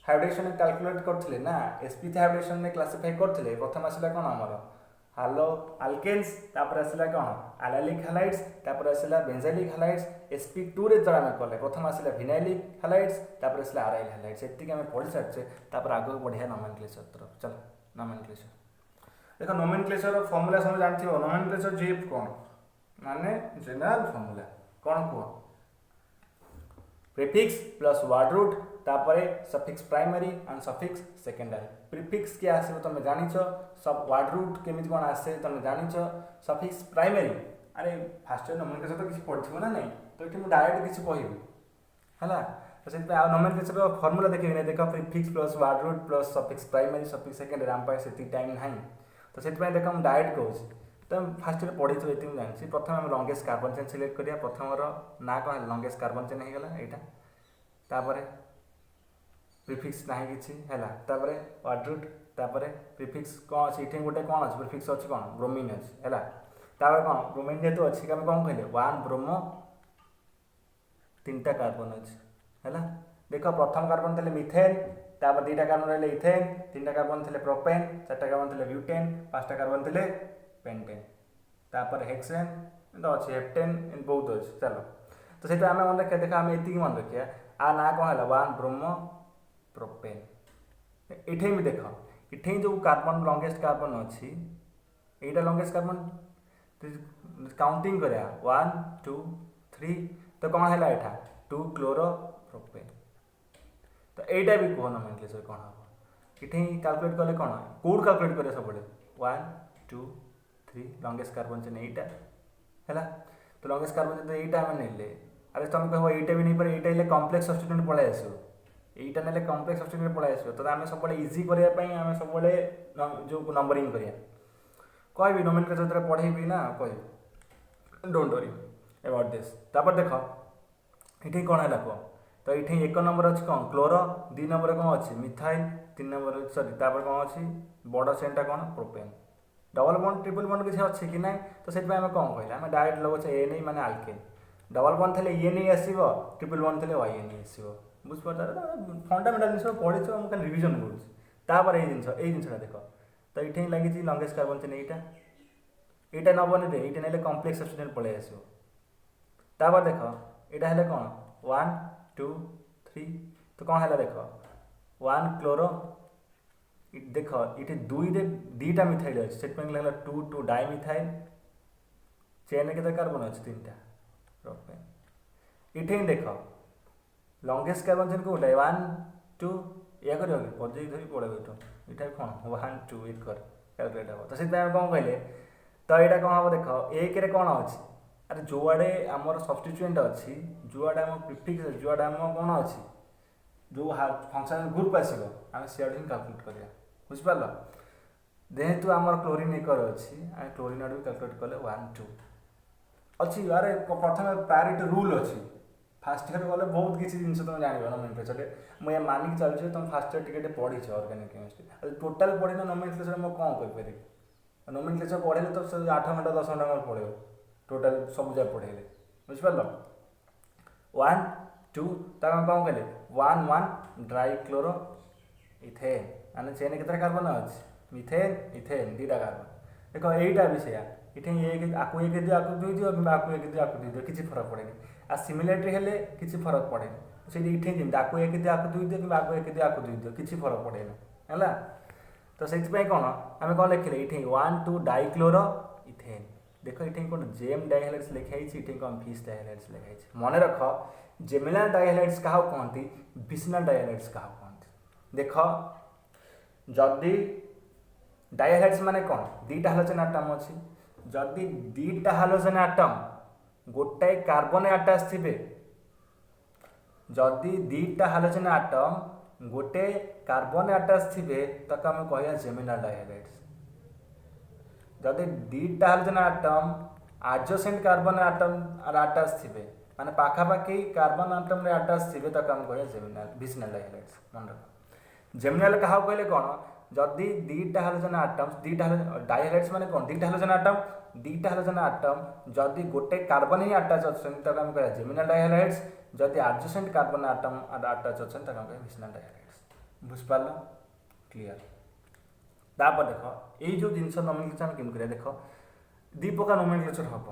हाइब्रिडेशन कैलकुलेट करथिले ना sp3 हाइब्रिडेशन में क्लासीफाई करथिले प्रथम आसला कोन हमर हालो अल्केन्स तापर आसला कोन एलाइलिक हैलाइड्स तापर आसला बेंजाइलिक हैलाइड्स sp2 रे जरा में कले प्रथम आसला विनाइलिक हैलाइड्स तापर आसला अराइल हैलाइड्स एति के हम पढि सारछे। तापर आगे बढ़िया नोमेनक्लेचर तरफ चल नोमेनक्लेचर देखो नोमेनक्लेचर रो फार्मूला सब जानथिबो नोमेनक्लेचर जीएफ कोन माने जनरल फार्मूला कोन को प्रीफिक्स प्लस वर्ड रूट तापरे suffix primary and suffix secondary. Prefix क्या आसे तुम जानिछ सब वर्ड रूट केमिति कोन आसे तुम जानिछ सफिक्स प्राइमरी अरे फास्ट नोमेनक्लेचर तो किसी पढ़िथिबो ना नहीं तो एठी मु डायरेक्ट किसी कहबी हला तो सेति आ नोमेनक्लेचर रो फार्मूला देखिबे ने देखो prefix plus word root plus suffix primary suffix secondary हम पाए सेति टाइम नाही तो सेति पय देखो हम डायरेक्ट कहूछी तो फास्ट रे पढ़ी तो एति जानि प्रथम हम लॉन्गेस्ट कार्बन चेन सिलेक्ट करिया प्रथम रो ना कोन लॉन्गेस्ट कार्बन चेन हे गेला एटा तापरे प्रीफिक्स नाही किछि हैला तापरे वर्ड रूट तापरे प्रीफिक्स कोन अछि इठे गोटे कोन अछि प्रीफिक्स अछि कोन ब्रोमीन अछि हैला तापर कोन ब्रोमीन जेतो अछि हम कोन कहले 1 ब्रोमो तीनटा कार्बन अछि हैला देखो प्रथम कार्बन थले मिथेन तापर दुईटा कार्बन रहले इथेन तीनटा कार्बन थले प्रोपेन चारटा कार्बन थले ब्यूटेन पांचटा कार्बन थले पेंटेन तापर हेक्सेन तो अछि हेप्टेन इन बहुत अछि चलो तो सेटा हमें मन रखिया देखा हम एति मन रखिया आ ना कोन हला 1 ब्रोमो प्रोपेन इठे भी देखो इठे जो कार्बन लॉन्गेस्ट कार्बन अछि एटा लॉन्गेस्ट कार्बन काउंटिंग करया 1 2 3 तो कोन हला एठा 2 क्लोरो प्रोपेन तो एटा भी कोन नोमेनक्लेचर कोन हो इठे कैलकुलेट करले कोन कोड कैलकुलेट करे सब बडे 1 2 3 लॉन्गेस्ट कार्बन चेन एटा हैला तो लॉन्गेस्ट कार्बन चेन एटा हम नेले अरे तुम कहबो एटा भी नहीं पर एटा इले कॉम्प्लेक्स सब्स्टिट्यूएंट पळे आसो एटा नेले कॉम्प्लेक्स सब्स्टिट्यूएंट पळे आसो तो हमें सब बडे इजी करिया पई हमें सब बडे जो नंबरिंग करिया कोई भी नोमेनक्लेचर तरे पढे भी ना कोई डोंट वरी अबाउट दिस तापर देखो इठे कोन हला को तो इठे एक नंबर अछि कोन क्लोरो दो नंबर कोन अछि मिथाइल तीन नंबर सॉरी तापर कोन अछि बडो चेनटा कोन propane double bond triple bond किसी अच्छे कि ना तो से कौन कहला आम डायरेक्ट लगे ए नहीं माने आल्केन डबल बॉन्ड थे ये नहीं आसो ट्रिपल बॉन्ड थे वाई नहीं आसो बुझिपार फंडामेंटाल जिन पढ़ी मुझे रिविजन करूपर ये जिनसा देख तो ये लगी लंगेस्ट कार्बन चेन यहाँ नबनी रे ये ना कम्प्लेक्स सब्स्टिट्यूएंट पलि आसो तापर देख यहाँ है कौन 1 2 3 तो कौन है देख 1 क्लोरो देख ये दुईटा मिथाइल अच्छे से लगे 2 2 डाई मिथाइल चेन के कार्बन अच्छे 3टा प्रोपेन इठे देख लंगेस्ट कार्बन चेन को 1 2 या कर पजे धरी पड़े इटा कौन 1 2 एक कर कैलकुलेट हम तो से कौन कहले तो यहाँ कौन हम देख एक कौन अच्छे अरे जो आड़े आमर सब्स्टिट्यूएंट अच्छी जो आड़े आम प्रीफिक्स जो आड़े आम कौन अच्छी जो फंक्शनल ग्रुप आसो आम सियाड़ ही कैलकुलेट करिया बुझिपार जेहेतु आमर क्लोरीन एकर अच्छी आम क्लोरीन आड़ भी कैलकुलेट कले 1 2 अच्छी अरे प्रथम प्रायोरिटी रूल अच्छी फास्ट इयर गले बहुत किसी जिन तुम जान नोमेनक्लेचर मुझे मानिक चलती तुम फास्ट इयर टिके पढ़ी ऑर्गेनिक केमिस्ट्री टोटाल पढ़ी नोमेनक्लेचर मैं कौन कहीपरि नोमेनक्लेचर पढ़े तो 8 घंटा 10 घंटा मैं पढ़े टोटाल सब जगह पढ़े बुझिपार 1 2 तक कौन कहले 1 1 ड्राई क्लोरो इथेन माने चेन के कार्बन अच्छे मिथेन इथेन दुईटा कार्बन देख यहीटा भी से ये आपको एक दियो आपको दुई दियो कि आपको एक दियो आपको दुई दियो किसी फरक पड़ेनि आ सिमिलरिटी हेले किसी फरक पड़ेनि से इठे जमी आपको एक दियो आपको दुई दियो कि आपको एक दियो आपको दुई दियो किसी फरक पड़ेनि है तो से कौन आम कौन लिखले ये 1 2 डाई क्लोरो इथेन देख ये कौन जेम डाइहाइड्स लिखाई ये कौन फिश डाइहाइड्स लिखाई मन रख जेमिनल डाइहाइड्स क्या कहती विसिनल डाइहाइड्स क्या कहती देख जदि डाइहाइड्स माने कौन दीटा हाइड्रोजन आटम अच्छी जदि दीटा हाइड्रोजन आटम गोटाए कार्बन अटैच थे जदि दीटा हाइड्रोजन आटम गोटे कार्बन अटैच थे तो आम कह जेमिनल डाइहाइड्स जदि दीटा hydrogen atom adjacent carbon atom attach थे माने पाखापाखि कार्बन आटम रे अटैच थे तो आम कह जेमिनल विसिनल डाइहाइड्स मन रख जेमिनाल क्या कहले कौन जदि दीटा हाइड्रोजन आटम्स दीटा डाइहाइड्रेट्स माने कौन दीटा हाइड्रोजन आटम दीटा हाइड्रोजन आटम जदि गोटे कार्बन ही अटैच अच्छे तक आम कह जेमिनाल डाइहाइड्रेट्स जदि एडजेसेंट कार्बन आटम अटैच अच्छे तक आम कह विसिनल डाइहाइड्रेट्स बुझिपार क्लीयर तापर देख यही जो जिनस नोमेनक्लेचर आम केमि देख दी प्रकार नोमेनक्लेचर हम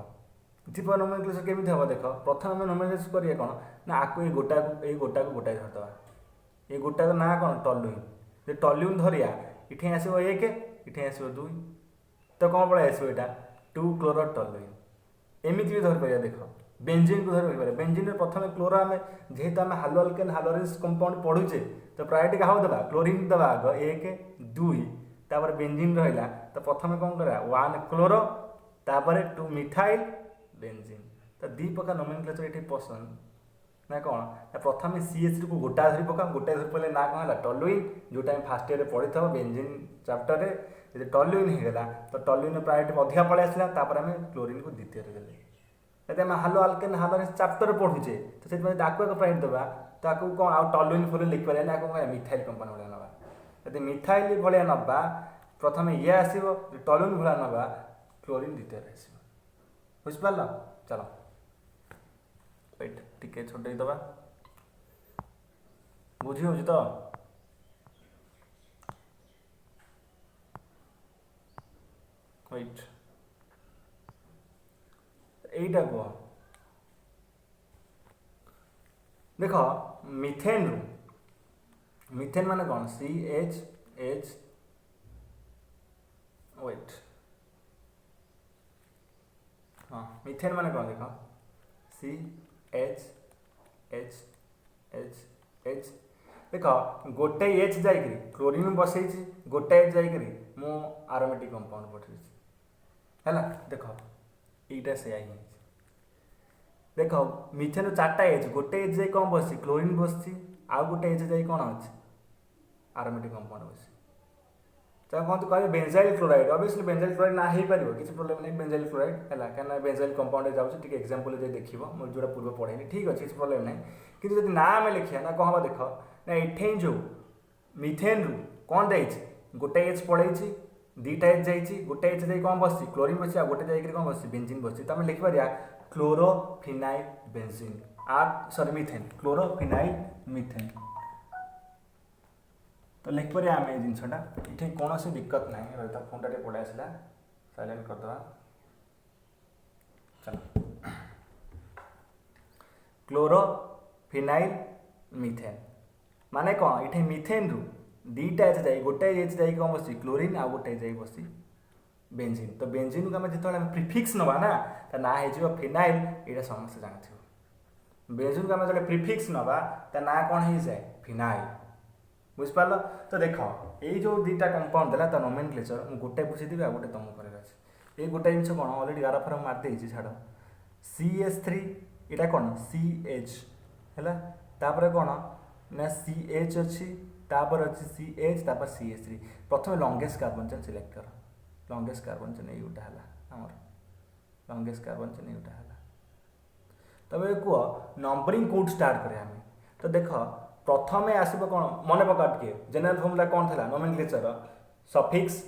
दी प्रकार नोमेनक्लेचर केमी हम देख प्रथम आम नोमेनक्लेचर करिए कौन ना आपको ये गोटा को गोटाए धरदे ये गोटा ना कौन टल्लुइन जो टल्लुइन धरिया इठे आसो एक इठे आसो दुई तो कौन पड़े आसो यहाँ 2 क्लोरो टल्लुइन एमती भी धरपर देख बेंजीन को धरपर बेंजीन प्रथम क्लोरो आम जेहेतु आम हालो अल्केन हालोरेंस कंपाउंड पढ़ुचे तो प्रायोरिटी क्या दबा क्लोरीन दबा आग 1 2 तापर बेंजीन रहा तो प्रथम कौन करा 1 क्लोरो तापर 2 मिथाइल बेंजीन तो दी प्रकार नोमेनक्लेचर ये पसंद ना कौन ना प्रथम CH2 को गोटा धरी पका गोटा धरी पड़े ना कौन है टल्लुइन जोटा फास्ट ईयर पढ़ी था बेंजीन चैप्टर में टल्लुइन होगा तो टल्लुइन प्रायोरिटी अधिका पलि आसला आम क्लोरीन को द्वितीय देले यदि आम हालो अल्केन हालोरेंस चैप्टर पढ़ुचे तो से एक प्रायोरिटी देवा तो कौन आउ टल्लुइन फुल लिखिपारे ना कौन मिथाइल कंपाउंड भाया ना यदि मिथाइल भाया नवा प्रथम ये आसो टल्लुइन भाया नवा क्लोरीन द्वितीय आस बुझिपार चलो वेट टिके छोटे दबा बुझी हो तो वेट एटा कह देख मिथेन रु मिथेन माने कौन CH वेट हाँ मिथेन माने कौन देख CH देख गोटे एच जा क्लोरीन बसई गोटे एच जा मु आरोमेटिक कंपाउंड पठे है देख यहीटा से देख मिथेन 4टा एच गोटे एच जा कौन बस क्लोरीन बस आउ गोटे एच जा कौन अच्छे आरोमेटिक कंपाउंड बस तो कहते कहे benzyl chloride obviously benzyl chloride ना हो पार किसी प्रोब्लेम नहीं बेंजाइल क्लोराइड है कहीं एक्जाम्पल कंपाउंड जाऊँगी एक्जाम्पल देखिए मुझे जो पूर्व पढ़ेनी ठीक अच्छे किसी प्रोब्लेम नहीं कि जब ना आम लिखा ना कौन हम देख ना ये जो मिथेन रु कौन जाइए गोटे एच पड़े दीटा एच जा गोटे एच जा कौन बस क्लोरीन बस गोटे जाकर कौन बस बेंजीन बस तो आम लिखिपर chlorophenyl benzene sorry methane chlorophenyl methane तो लिखिपर आम ये जिनसा ये कौन सी दिक्कत ना रही फोन टा पड़े आसला साइलेंट करदे चलो क्लोरोफिनाइल मिथेन माने कौन ये मिथेन रु दीटा एच जा गोटे एच जा कौन बस क्लोरीन आ गोटे जा बस बेंजीन तो बेंजीन को आम जो प्रिफिक्स नवा ना तो ना हो फिनाइल ये समस्त जानते बेंजीन को आम जो प्रिफिक्स नवा तो ना कौन हो जाए फिनाइल बुझिपार तो देख ये जो दीटा कंपाउंड देला तो नोमेनक्लेचर मुझे गोटे बुझेदेवी आ गोटे तुमको कर ये गोटे जिन कौन अलरेडी गार फार मारिदे छाड़ CH3 यहाँ कौन CH है तापर कौन ना CH अच्छी तापर अच्छी CH तापर CH3 प्रथम लंगेस्ट कार्बन चेन सिलेक्ट कर लंगेस्ट कार्बन चेन योटा है आमर लंगेस्ट कार्बन चेन योटा है तब कह नंबरिंग कोड स्टार्ट करें तो देख प्रथम आसब कौन मन पका टे जेनेल फर्मुला कौन था नोमेनक्लेचर सफिक्स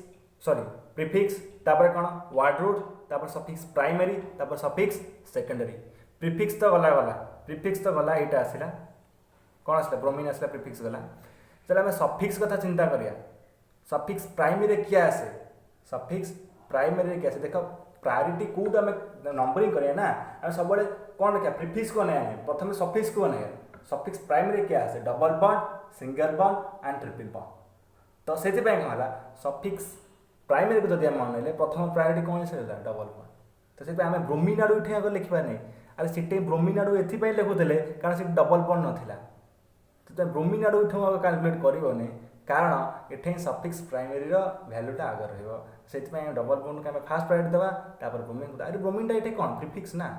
सॉरी प्रिफिक्स तापर कौन वर्ड रूट तापर सफिक्स प्राइमरी तापर सफिक्स सेकेंडरी प्रिफिक्स तो गला गला प्रिफिक्स तो गला यहाँ आसला कौन आसला ब्रोमीन आसला प्रिफिक्स गला चलो आम सफिक्स कथा चिंता करिया सफिक्स प्राइमरी किए आसे सफिक्स प्राइमरी किए आसे देख प्रायोरिटी कौट आम नंबरिंग करिया ना आम सब कौन रखा प्रिफिक्स को नहीं प्रथम सफिक्स को नहीं सफिक्स प्राइमरी क्या आसे double bond single bond and triple bond तो से कौन है सफिक्स प्राइमरी को जब मन प्रथम प्रायोरिटी कौन से डबल बॉन्ड तो से आम ब्रोमीन आड़ू ये आगे लिखा नहीं अरे सीटे ब्रोमीन आड़ू एपाई लिखुले कारण से डबल बॉन्ड नाला तो ब्रोमीन आड़ू ये आगे कैलकुलेट करनी कारण ये सफिक्स प्राइमरी भैल्यूटा आगे रही डबल बॉन्ड को फास्ट प्रायोरिटी देवा तापर ब्रोमीन को अरे ब्रोमीन ये कौन प्रिफिक्स ना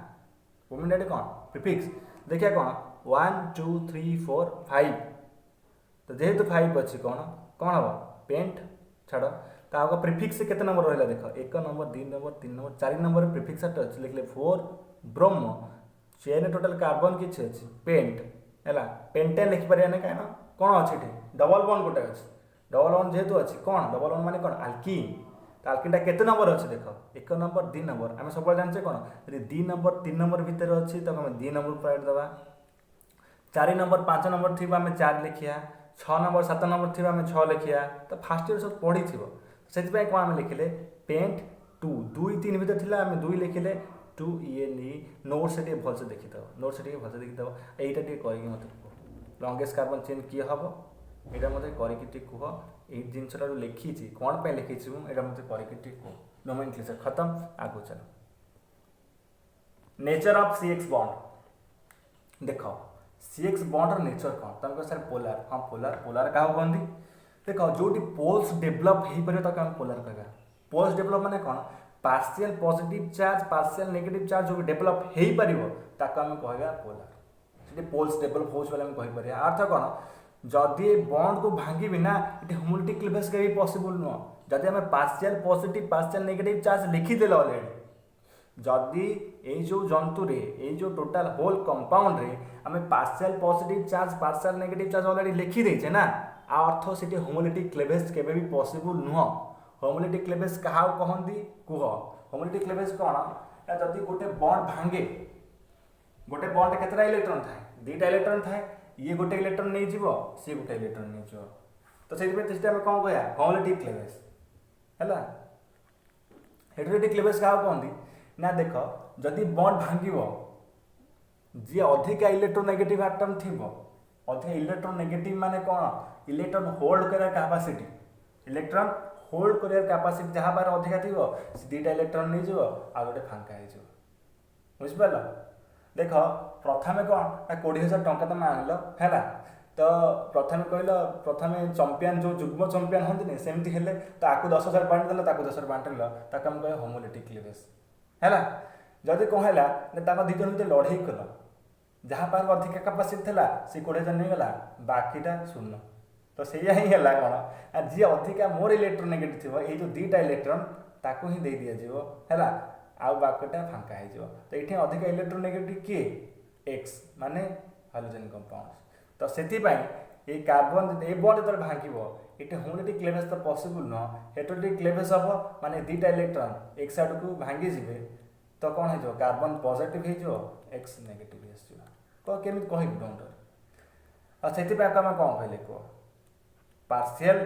ब्रोमीन ये कौन प्रिफिक्स देखिए कौन 1 2 3 4 5 तो जेहेतु 5 अच्छी कौन कौन हम पेंट छाड़ तो आपका प्रिफिक्स के नंबर रहा देख 1 number 2 number 3 number 4 number prefix अच्छे लिखले 4 ब्रोमो चेन टोटल कार्बन किसी अच्छी पेंट है पेंटेन लिखिपर ना कहीं कौन अच्छे डबल बॉन्ड गोटे अच्छे डबल बॉन्ड जेहेतु अच्छी कौन डबल बॉन्ड माने कौन आल्किन तो आल्किनटा केते नंबर अच्छे देख 1 नंबर 2 नंबर आम सब जाने कौन यदि 2 नंबर 3 नंबर भितर अच्छी तो आम 2 नंबर प्रायोरिटी देवा 4 नंबर 5 नंबर थी आम 4 लिखिया 6 नंबर 7 नंबर थी आम 6 लिखिया तो फास्ट ईयर सब पढ़ी थी से कौन आम लिखिले पेंट 2 2 3 भितर थी आम 2 लिखिले 2 ये नोट से भलसे देखीदेव नोट से भलसे देखीदेव यहीटा करके मत लंगेस्ट कार्बन चेन किए हम यहाँ मत करके कह ये जिनसा लिखी कौन पे लिखी मुझे मत करके कह नोमेनक्लेचर खत्म आगो चलो नेचर ऑफ CX बॉन्ड देख CX बॉन्ड नेचर कौन तुम कह सर पोलार हाँ पोलार पोलार क्या कहती देख जो पोल्स डेभलप हो पारे पोलार कह पोल्स डेभलप माने कौन partial positive charge partial negative charge जो डेभलप हो पार आम कहवा पोलार से पोल्स डेभलप हो कहीपर अर्थ कौन जदि बॉन्ड को भांगी ना ये होमोलिटिक क्लीवेज के भी पॉसिबल नुह जदि आम partial positive partial negative charge लिखिदेले ऑलरेडी जदि ये जो जंतु रे ये जो टोटाल होल कंपाउंड रे आम partial positive charge partial negative charge already लिखिदेचे ना आ अर्थ से होमोलिटिक क्लीवेज केबे भी पॉसिबल नुह होमोलिटिक क्लीवेज क्या कहती कह होमोलिटिक क्लीवेज कौन जदि गोटे बॉन्ड भांगे गोटे बॉन्ड केतटा इलेक्ट्रॉन थाए 2टा इलेक्ट्रॉन थाए ये गोटे इलेक्ट्रॉन नहीं जीव सी गोटे इलेक्ट्रॉन नहीं जीव तो से आम कौन कह होमोलिटिक क्लीवेज है हेटेरोटिक क्लीवेज क्या कहती ना देख जदि बॉन्ड भांग जी अधिका इलेक्ट्रोनेगेटिव आटम थी अधिक इलेक्ट्रोनेगेटिव माने कौन इलेक्ट्रॉन होल्ड कर कैपेसिटी इलेक्ट्रॉन होल्ड कर कैपेसिटी जहाँ पार अधिका थी 2टा इलेक्ट्रॉन नहीं जीव आ गए फांका हो बुझिपार देख प्रथम कौन 20,000 टंका तुम आनल है तो प्रथम कहल प्रथम चंपियन जो जुग्म चंपियन हमें सेमती हेले तो आपको 10,000 बांट देल 10,000 बांटिल ताक आम कह होमोलिटिक क्लीवेज है जदि कौन है दी जन भर लड़े कल जहाँ पार अधिक कैपेसिटी थी सी 20,000 नहीं गला बाकीटा शून्य तो सैया ही है कौन जी अधिका मोर इलेक्ट्रोनेगेटिव थी ये जो 2टा इलेक्ट्रॉन ताकू ही दे दिज्व है आउ बाकीटा फांका हो तो ये अधिक इलेक्ट्रोनेगेटिव किए एक्स माने हाइड्रोजन कंपाउंड तो से ये कार्बन ये बॉन्ड जो भांग ये होमोलिटिक क्लीवेज तो पॉसिबल नुह हेटेरोटिक क्लीवेज हम माने 2टा इलेक्ट्रॉन एक्स आड़ को भांगी जी तो कौन हो कार्बन पॉजिटिव हो एक्स नेगेटिव तो केमी कह डोंट और से आम कौन कहले कह partial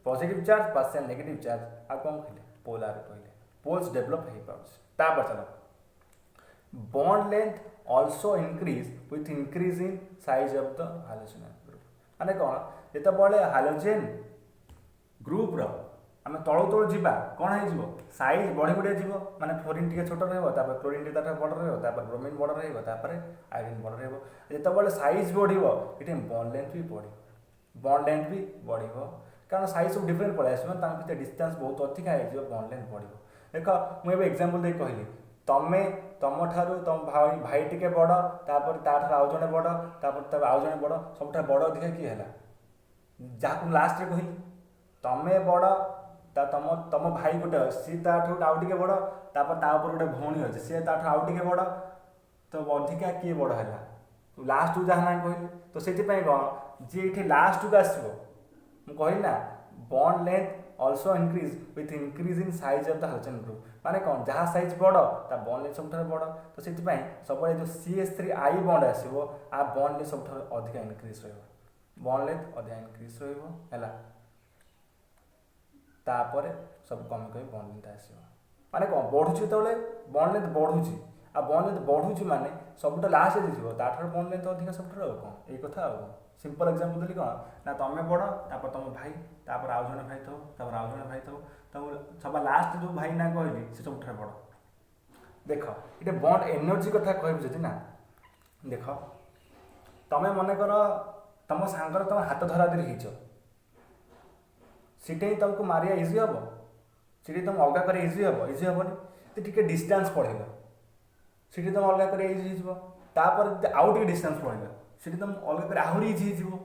positive charge partial negative charge आ कौन कहले पोलार कहले पोल्स डेभलप हो पार चलो bond length also increase with increase in size of the hydrogen group माने कौन जो हाइड्रोजन ग्रुप रो आम तलू तलू जीवा कौन हो साइज बढ़ी बढ़िया जीव माने फ्लोरीन टी छोट रहा क्लोरीन टी बड़ रहा ब्रोमीन बड़ रहा आयरन बड़ रहा जो साइज बढ़ ये बॉन्ड लेंथ भी बढ़ बॉन्ड लेंथ भी बढ़ कारण साइज सब डिफरेंट पड़े आस डिस्टेंस बहुत अधिक हो बॉन्ड लेंथ बढ़ देख मुझे एग्जांपल दे कहली तमें तुम ठारू तुम भाई भाई टे बड़ तापर आउ जड़े बड़ तापर आउ जड़े बड़ सब बड़ अधिका किए है जहाँ लास्ट कहली तमें बड़ तुम तुम भाई गोटे सी आउ टे बड़ तापर गोटे भौणी अच्छे सी आउ टे बड़ तो अधिका किए बड़ है लास्ट को जहाँ ना कहली तो से कौन जी ये लास्ट को आसो कहली ना bond length also increase with increase in size of the hydrogen group माने कौन जहाँ साइज बड़ ता बॉन्ड लेंथ सब बड़ तो से सब जो CH3I बॉन्ड आसो आ बॉन्ड लेंथ सब अधिक इंक्रीज बॉन्ड लेंथ अधिक इंक्रीज रहा तापर सब कम कम बॉन्ड लेंथ आस माने कौन बढ़ुची जो बॉन्ड लेंथ बढ़ुची आ बॉन्ड लेंथ बढ़ुची माने सब लास्ट जीव ताठ बॉन्ड लेंथ अधिक सब कौन ये कथा सिंपल एग्जांपल देली कौन ना तुम बड़ तापर तुम भाई तापर आउ जड़े भाई थो आउ जड़े भाई थो तब सब लास्ट जो भाई ना कहली से सब बड़ देख ये बॉन्ड एनर्जी कथा कह ना देख तुम्हें मन कर तुम सांगर तुम हाथ धरा धरी हो सीटे तुमको मारिया इजी हम सीटी तुम अलग कर इजी हम इजी हेनी तो टी डिस्टेंस पढ़ेगा सीटी तुम अलग कर इजी होपर आउ टे डिस्टेंस पढ़ेगा सीटी तुम अलग कर आहरी इजी हो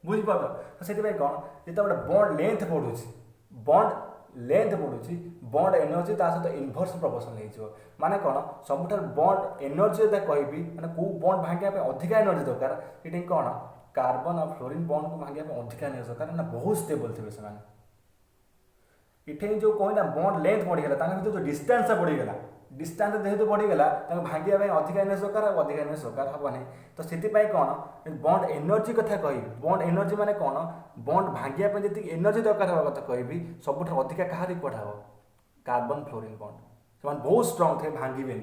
बुझीपार तो से कौन जो गोटे बॉन्ड लेंथ बढ़ुची बॉन्ड लेंथ बढ़ुची बॉन्ड एनर्जी सहित इनभर्स प्रपोर्शनल हो माने कौन सबुठ बॉन्ड एनर्जी जो कहबी मैंने कौ बॉन्ड भांगे अधिका एनर्जी दरकार ये कौन कार्बन और फ्लोरीन बॉन्ड को भांगे अधिका एनर्जी दरकार ना बहुत स्टेबल थे से इठे जो कहना बॉन्ड लेंथ बढ़ीगला भर जो डिस्टेंस बढ़ीगला डिस्टेंस जेहेतु बढ़ीगला भांगे अधिका एनर्जी दरकार अधिका एनर्जी दरकार हम नहीं तो से कौन बॉन्ड एनर्जी कथा कह बॉन्ड एनर्जी माने कौन बॉन्ड भांगे जी एनर्जी दरकार हवा कथा कहि सब अधिका क्या रिपोर्ट हम कार्बन फ्लोरीन बॉन्ड से बहुत स्ट्रंग थे भांगे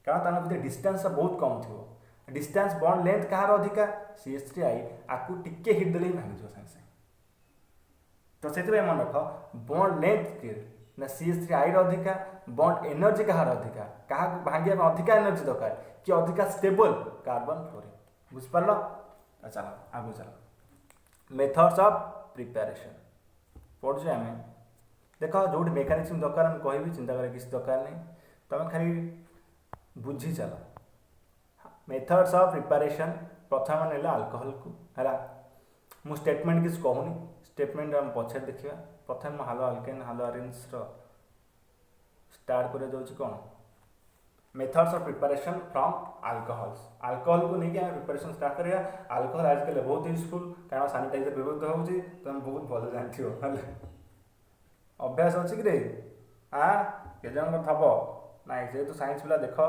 कारण भर डिस्टेंस बहुत कम थी डिस्टेंस बॉन्ड लेंथ कहार अधिका CH3I आपको टिके हिट देले भांगी सागे सागे तो से मन रख बॉन्ड लेंथ के ना CH3I अधिका बॉन्ड एनर्जी कहार अधिका क्या भांगे अधिका एनर्जी दरकार कि अधिका स्टेबल कार्बन फ्लोरीन बुझिपार चलो आगु चलो मेथड्स ऑफ प्रिपरेशन पढ़ुचे आम देख जो मेकानिज्म दरकार कहि चिंता कर किसी दरकार नहीं तुम खाली बुझी चल मेथड्स ऑफ प्रिपरेशन प्रथम ने अल्कोहल को है मु स्टेटमेंट किसी कहूनी स्टेटमेंट हम पछे देखा प्रथम हालो अल्केन हालो अरेन्स स्टार्ट कर कौन methods of preparation from alcohols alcohol को लेकिन प्रिपरेशन स्टार्ट करिया अल्कोहल आजकल बहुत यूजफुल कारण सानिटाइजर व्यवहार होउची तुम बहुत भल जानथियो अभ्यास अच्छी कि रे के जन थब ना जेहेतु साइंस पिला देख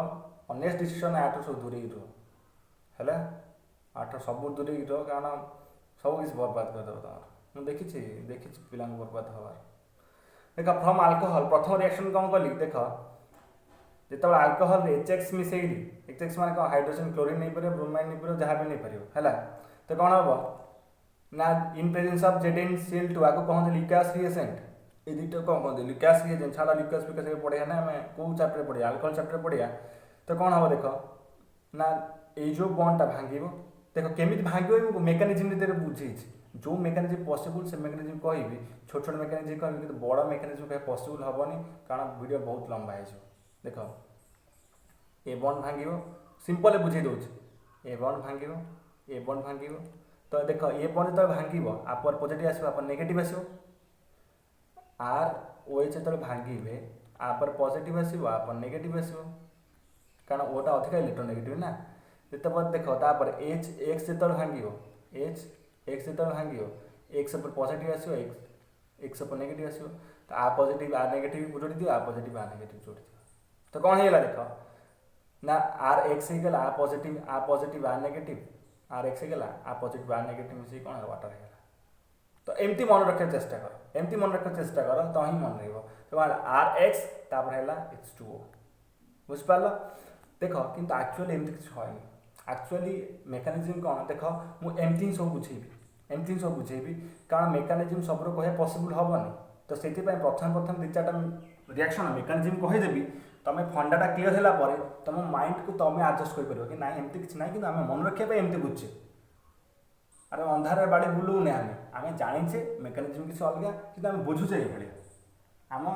अनेस्ट डिसीजन आठ सब दूरे है आठ सब दूरे कारण सब किसी बर्बाद करदेव तुम मुझे देखी पिला बर्बाद हबार देख फ्रॉम अल्कोहल प्रथम रिएक्शन कौन कली देख जो अल्कोहल HX मिसेली HX मान कौन हाइड्रोजन क्लोरीन नहीं पार ब्रोमाइन नहीं पार जहाँ भी नहीं पार है तो कौन हम ना इन प्रेजेंस ऑफ ZnCl2 आपको कहते लिकास रिएजेंट ये दुटा कौन कहते लिकास रिएजेंट छाड़ा लिकास फिकास पढ़िया ना आम कौ चैप्टर पढ़िया अल्कोहल चैप्टर पढ़िया तो कौन हम देख ना ये जो बॉन्डटा भांग देख केमी भांग मेकानिज्म बुझे जो मेकानिज्म पॉसिबल से मेकानिज्म कहि छोट छोट मेकानिज्म कहि कि बड़ मेकानिज्म कहीं पॉसिबल हेनी कारण वीडियो बहुत लंबा है देख ए बॉन्ड भांग सिंपल बुझे दूसरी a bond bhang a bond भांग तो देख ए बॉन्ड जो भांग आपर पॉजिटिव आसो आपर नेगेटिव आसो आर OH जो भांगे आपर पॉजिटिव आसो आपर नेगेटिव आसो कारण ओटा अधिका इलेक्ट्रोनेगेटिव ना जिते देख तापर X जो भांग X जो भांग X पर पॉजिटिव आसो X पर नेगेटिव आसो तो आ पॉजिटिव आ नेगेटिव जोड़ी दियो आ पॉजिटिव आ नेगेटिव जोड़ी दियो तो कौन है देख ना RX हो गला आ पॉजिटिव आ नेगेटिव RX हो गला आ पॉजिटिव आ नेगेटिव मिसी कौन है वाटर है तो एमती मन रखा चेष्टा कर एमती मन रखा चेष्टा कर तो ही मन रही तो RX तापर है H2O बुझिपार देख किंतु एक्चुअली एमती किसी होनी एक्चुअली मेकानिज्म कौन देख मुझे सब बुझेबी कारण मेकानिज्म सब कह पॉसिबल हेनी तो से प्रथम दि चार रिएक्शन मेकानिज्म कहीदेवी तुम फंडाटा क्लीयर है तुम माइंड को तुम आडजस्ट कर कि ना एमती किसी ना कि आम मन रखापी एमती बुझे अरे अंधार बाड़ी बुलूने आम जाचे मेकानिज्म किसी अलग कि आम बुझुचे ये आम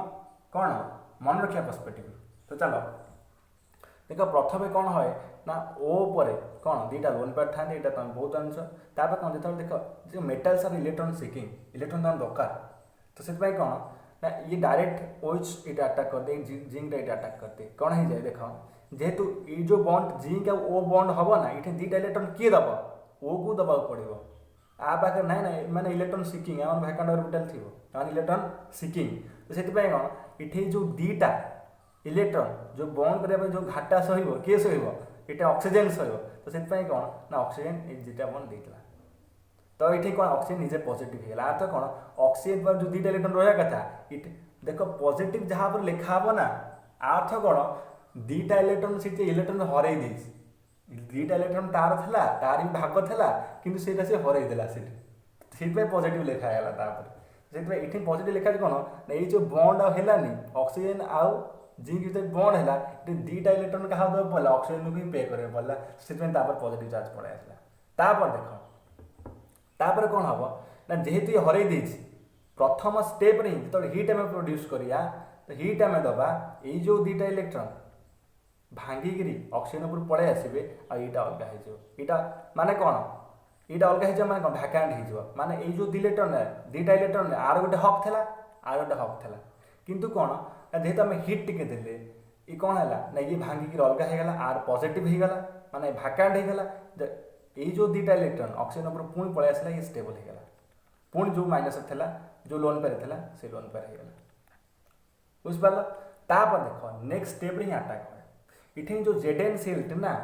कौन मन रखा पर्सपेक्टिव तो चलो देख प्रथम कौन है ना ओ पर कौन दुटा लोन पार्ट था यहाँ तुम बहुत जानच कौन जो देख जो मेटाल्स आर इलेक्ट्रॉन सीकिंग इलेक्ट्रॉन तुम दरकार तो से कौन ना ये डायरेक्ट OH ये अटैक करते जिंक ये अटैक करते कौन हो जाए देख जेहेतु ये जो बॉन्ड जिंक ओ बॉन्ड हम ना ये दुटा इलेक्ट्रॉन किए दब ओ को दबा पड़ो आ पाखे ना ना मैंने इलेक्ट्रॉन सीकिंग एम भैकेंट ऑर्बिटल थी इलेक्ट्रॉन सीकिंग तो से कौन ये जो दुटा इलेक्ट्रॉन जो बॉन्ड करने जो घाटा सह किए सह ये ऑक्सीजन सह तो से कौन ना ऑक्सीजन ये दुटा बॉन्ड देता तो ये कौन ऑक्सीजन निजे पॉजिटिव है तो कौन ऑक्सीजन पर जो दुटा इलेक्ट्रॉन रहा कथा देख पॉजिटिव जहाँ पर लिखा हम ना अर्थ कौन दुटा इलेक्ट्रॉन से इलेक्ट्रॉन हरई दुटा इलेक्ट्रॉन तार था तार भी भाग था कि से हरईदेला से पॉजिटिव लिखाला से पॉजिटिव लिखा कौन ना ये जो बॉन्ड आनी ऑक्सीजन आउ जिंक जो बॉन्ड है दुटा इलेक्ट्रॉन क्या पड़ा ऑक्सीजन को पे कर पड़ा से पॉजिटिव चार्ज पड़े आसला देख तापर कौन हम ना जेहेतु ये हरई प्रथम स्टेप रे जो हिट आम प्रोड्यूस करिया तो हिट आम दबा ये जो दुटा इलेक्ट्रॉन भांगिकी ऑक्सीजन उपर पड़े आसबे आईटा अलग होटा माने कौन यहाँ अलग हो कौन भैकेंट हो माने ये जो इलेक्ट्रॉन दुटा इलेक्ट्रॉन आर गोटे हक था आर गोटे हक था किंतु कौन जेहेतु आम हिट टिके देले ये कौन है ना ये भांगिकी अलग होगा आर पॉजिटिव होगा माने भैकेंट होगा ये जो दुटा इलेक्ट्रॉन ऑक्सीजन ऊपर पुणी पळै आसला ये स्टेबल हो गला पुणी जो माइनस थिला जो लोन पेयर थिला से लोन पेयर हो गला बुझ पारल तापर देखो नेक्स्ट स्टेप रे अटैक होय इठे जो जेडेन सेल ना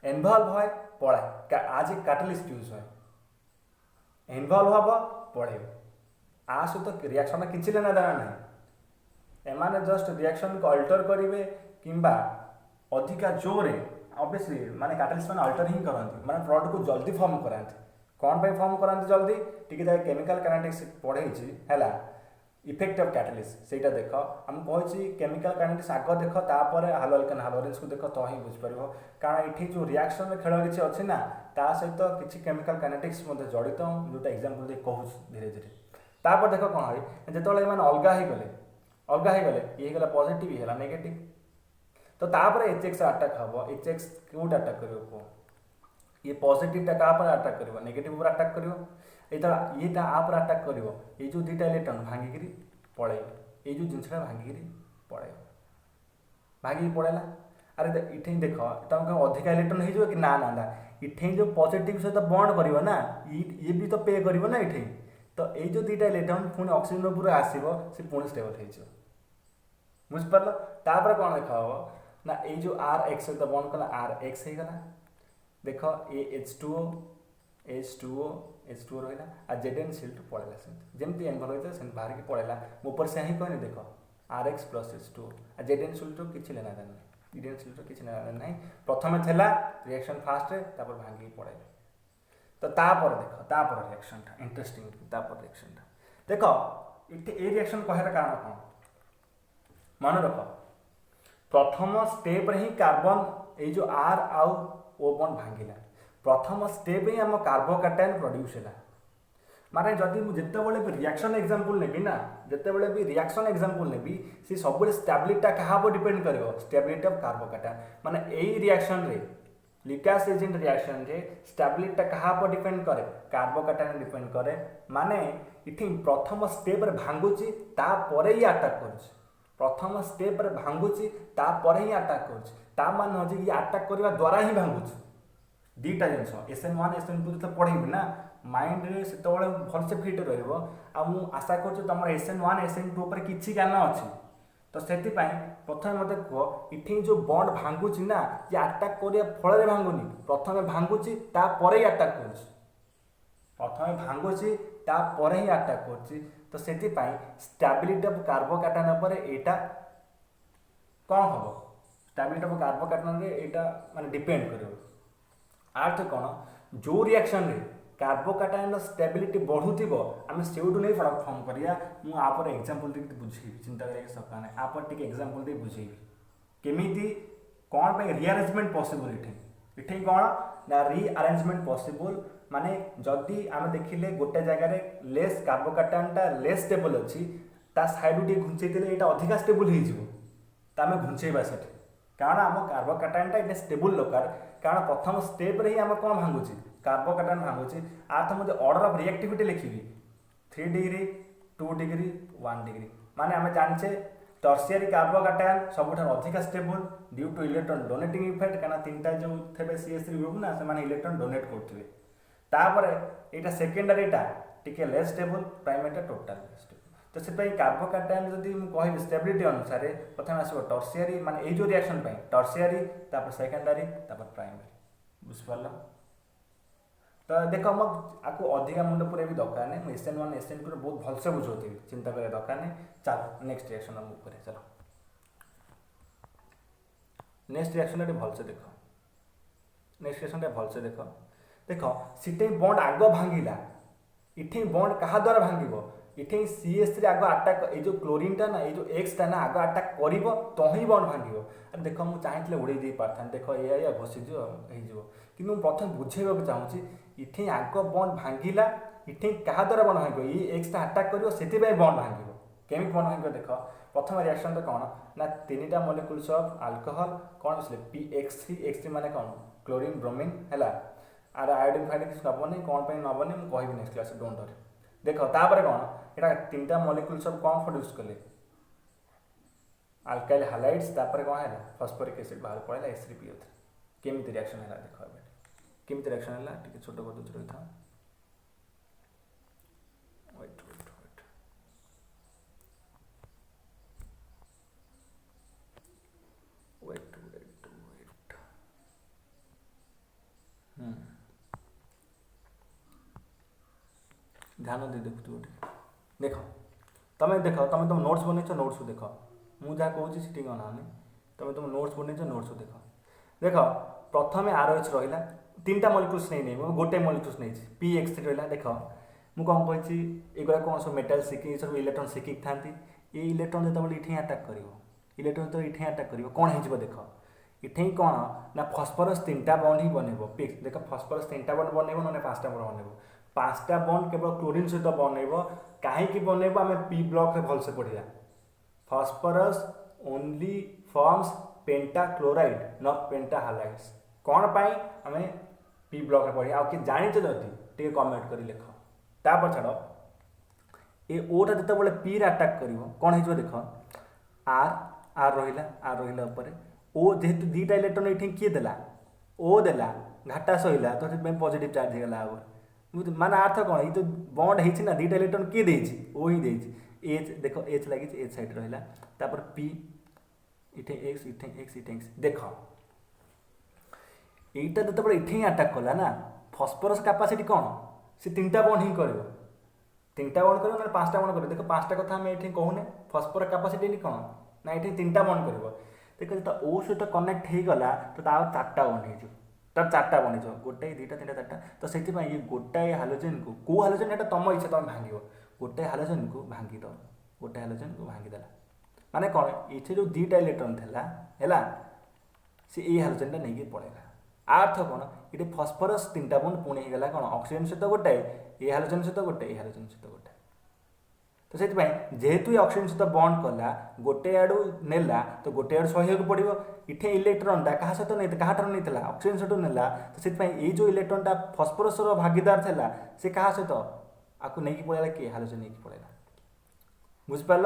इन्वॉल्व होय पळै आज एक कैटलिस्ट यूज होय इन्वॉल्व हबो पळै आ सहित रिएक्शन किछि लेना देना नहीं एमाने जस्ट रिएक्शन को अल्टर करेंगे किंबा अधिका जोरे ऑब्वियसली माने कैटलिस्ट माने अल्टर ही करंती माने प्रोडक्ट को जल्दी फॉर्म करांती कौन पे फॉर्म करांती जल्दी टिके केमिकल काइनेटिक्स पढ़े हैला इफेक्ट ऑफ कैटलिस्ट सेटा देखो हम कहि केमिकल काइनेटिक्स आग देखो तापर हालो अल्केन हालोरेंस को देखो तो ही बुझ परबो कारण एठी जो रिएक्शन में खेल किछि अछि ना ता सहित किछि केमिकल काइनेटिक्स मध्ये जड़ित जोटा एग्जांपल दे कहू धीरे धीरे तापर देखो कोन होई जेतोले माने अलगा ही गले ये गला पॉजिटिव ही हला नेगेटिव तो तापर एचएक्स अटैक हबो एचएक्स क्यूट अटैक करियो को ये पॉजिटिव टा का पर अटैक करियो नेगेटिव पर अटैक करियो एता येटा आ पर अटैक करियो ये जो दुटा इलेक्ट्रॉन भांगी गिरी पळे ये जो जिंसटा भांगी गिरी पळे भागी पळेला अरे इठे देखो तमको अधिक इलेक्ट्रॉन हे जो कि ना ना ना इठे जो पॉजिटिव से तो बॉन्ड करियो ना ये भी तो पे करियो ना इठे तो ये जो दुटा इलेक्ट्रॉन पुणी ऑक्सीजन ऊपर आसीबो से पुणी स्टेबल हे जो बुझ पारल तापर कोन देखा हो ना ये जो आर एक्स सहित बॉन्ड कला आर एक्स हे गला देखो ये H2O रहिला आ Zn सिल्ट पळेला सेमति जेमति एनवल होइता सेम बाहर के पळेला ऊपर से ही कहनी देखो Rx + H2O आ Zn सिल्ट किछि लेना देना Zn सिल्ट किछि लेना देना नहीं प्रथमे थेला रिएक्शन फास्ट रे तापर भांगी पळेला तो तापर देखो तापर रिएक्शन था इंटरेस्टिंग तापर रिएक्शन था देखो इते ए रिएक्शन कहर कारण कोन मन रख प्रथम स्टेप रे ही कार्बन ए जो R आउ O बॉन्ड भांगिला प्रथम स्टेप ही हम कार्बोकैटायन प्रोड्यूस होला माने जदि मु जत्ते बेले भी रिएक्शन एग्जांपल नेबी ना जत्ते बेले भी रिएक्शन एग्जांपल नेबी सी सब बेले स्टेबिलिटी कहा पर डिपेंड करिवो स्टेबिलिटी ऑफ कार्बोकैटायन माने एई रिएक्शन रे लिकास एजेंट रिएक्शन रे स्टेबिलिटी कहा पर डिपेंड करे कार्बोकैटायन डिपेंड करे माने इथि प्रथम स्टेप रे भांगुची ता परे ही अटैक करूची प्रथम स्टेप रे भांगुची ता परे ही अटैक करूची ता मान हो जे ये अटैक करबा द्वारा ही भांगुची दीटा जिनस SN1 SN2 जो पढ़ेबी ना माइंड रे सेत बळे भल से फिट रहइबो आ मु आशा करछु तमर SN1 SN2 ऊपर किछि ज्ञान अछि तो सेति पय प्रथम मते को इठी जो बॉन्ड भांगुची ना ये अटैक करिया फळ रे भांगुनी प्रथमे भांगुची ता परे ही अटैक करछि प्रथमे भांगुची ता परे ही अटैक करछि तो सेति पय स्टेबिलिटी ऑफ कार्बोकैटायन ऊपर एटा कोन होबो स्टेबिलिटी ऑफ कार्बोकैटायन रे एटा माने डिपेंड करिवो अर्थ कौन जो रिएक्शन रे कार्बोकैटायन स्टेबिलिटी बढ़ुथिबो आमे सेउटु नै प्रोडक्ट फॉर्म करिया मु आपर एग्जांपल दे बुझेबी चिंता करे सका नै आपर टिक एग्जांपल दे बुझेबी केमिति कोन पे रीअरेंजमेंट पॉसिबल इठे कोन ना रीअरेंजमेंट पॉसिबल माने जदी आमे देखिले गोटे जगह रे लेस कार्बोकैटायन ता लेस स्टेबल अछि ता साइड उ घुंचै देले एटा अधिक स्टेबल हे जिवो ता आमे घुंचैबा सेठी कारण आम कार्बोकैटायन टा इटे स्टेबल दरकार कारण प्रथम स्टेप रे ही आम कौन भांगुची कार्बोकैटायन भांगुची आर्थ मध्य ऑर्डर ऑफ रिएक्टिविटी लिखिबी 3 डिग्री 2 डिग्री 1 डिग्री माने आम जानिछे टर्शियरी कार्बोकैटायन सबठार अधिक stable due to electron donating effect कारण तीनटा जो थेबे CH3 ग्रुप ना से माने इलेक्ट्रॉन डोनेट करथिबे तापर एटा सेकेंडरी टा टिके लेस स्टेबल प्राइमरी टा टोटल स्टेबल तो से कार्बोकैटायन जदि कहि स्टेबिलिटी अनुसार प्रथम आसो टर्शियरी माने ए जो रिएक्शन पय टर्शियरी तापर सेकेंडरी तापर प्राइमरी बुझ पारला तो देखो हम आको अधिका मुंड पुरे भी दरकार नै SN1 SN2 रे बहुत भल से बुझोती चिंता करे दरकार नै चल नेक्स्ट रिएक्शन हम ऊपर चलो नेक्स्ट रिएक्शन रे भल से देखो नेक्स्ट रिएक्शन रे भल से देखो देखो सिटे बॉन्ड आगो भांगिला इठे बॉन्ड कहा द्वारा भांगिबो इठे CH3 आगो अटैक ए जो क्लोरीन टा ना ए जो X टा ना आगो अटैक करिवो तो ही बॉन्ड भांगिवो अरे देखो मु चाहतले उड़ै दे पारथान देखो या घोसी जो हे जो किनु प्रथम बुझेबा चाहूची इठे आगो बॉन्ड भांगिला इठे कहा द्वारा बॉन्ड भांगिवो ई X टा अटैक करिवो सेति बे बॉन्ड भांगिवो केमिक बॉन्ड भांगिवो देखो प्रथम रिएक्शन तो कोन ना तीनटा मॉलिक्यूल्स ऑफ अल्कोहल कोन असले PX3 माने कोन क्लोरीन ब्रोमीन हैला आर आयोडीन फाइड किछ नबने कोन पे नबने मु कहबी नेक्स्ट क्लास डोंट वरी देखो तापर कोन एटा तीनटा मॉलिक्यूल्स ऑफ कोन प्रोड्यूस करले अल्काइल हैलाइड्स तापर कोन है फास्फोरिक एसिड बाहर पड़ेला H3PO3 केमिति रिएक्शन हैला देखो केमती रिएक्शन है टिके छोट कर दूसरे रही था wait wait wait wait wait wait ध्यान दे देखु देख तुम देख तुम नोट्स बनईच नोट्स देख मुझे जहाँ कहूँ सीटी अनानी तुम नोट्स बनईच नोट्स देख देख प्रथम आर एच रहा तीन टा मलिक्यूल्स नहीं गोटे मलिक्यूल्स नहीं पी एक्स रहा देख मुझे कौन कही एगुड़ा कौन सब मेटाल सिकिंग सब इलेक्ट्रॉन सिकिंग था ये इलेक्ट्रॉन जो ये अटाक कर इलेक्ट्रॉन जो ये अटाक कर कौन हो देख ये कौन ना फस्फरस तीन टा बॉन्ड ही बनइब पिक्स देख फस्फरस तीन टा बॉन्ड बनइब ना पाँचटा बॉन्ड बनइब पाँचटा बॉन्ड केवल क्लोरीन सहित बनइब कहीं बनइब आम पी ब्लॉक भलसे पढ़िया phosphorus only forms pentachloride not pentahalides कौन पाई आम पी ब्लॉक पढ़िया आउ कि जानिच जदि टे कमेंट कर लिख तापर छाड़ ए ओटा जिते पी रे अटाक कर कौन हो देख आर आर रहा उपर ओ जेहेतु दुईटा इलेक्ट्रॉन ये किए देला ओ देला घाटा सहिला तो पॉजिटिव चार्ज होगा आगे माने अर्थ कौन ये तो बॉन्ड है ना दुईटा इलेक्ट्रॉन किए देछि ओ ही देछि एच देख एच लगी एच साइड रहा तापर पी इठे एक्स इठे एक्स इठे एक्स देख यहीटा जो इठे अटाक कला ना फस्फरस कैपेसिटी कौन से तीन टा बॉन्ड ही कर तीन टा बॉन्ड कर पाँचटा बॉन्ड कर देख पाँचटा कथा आम ये कहूने फस्फर कैपेसिटी कौन ना ये तीन टा बॉन्ड कर देख जो ओ सहित कनेक्ट हो गला तो चार्टा बॉन्ड हो तार चार्टा बन गोटे दुईटा तीन चार्टा तो से ये गोटाए हालोजेन को कौ हालोजेन ये तुम इच्छा तुम भांग गोटे हालोजेन को भांगीद गोटे हालोजेन को भांगीदेला माने कौन ये जो दुईटा इलेक्ट्रॉन है सी ये हालोजेन नहीं पड़ेगा अर्थ कौन ये फस्फरस तीन टा बॉन्ड पुणी होगा कौन ऑक्सीजन सहित गोटे ये हालोजेन सहित गोटे ये हालोजेन सहित गोटे तो से जेहेतु ये ऑक्सीजन सहित बॉन्ड कला गोटे आड़ू नेला तो गोटे आड़ू सहयोग पड़ो इठे इलेक्ट्रॉनटा क्या सहित नहीं क्या नहीं ऑक्सीजन सहित नेला तो से ये जो इलेक्ट्रॉनटा फस्फरस भागीदार था सी क्या सहित आपको नहीं पड़ेगा किए हालोजेन नहीं पड़ेगा बुझिपार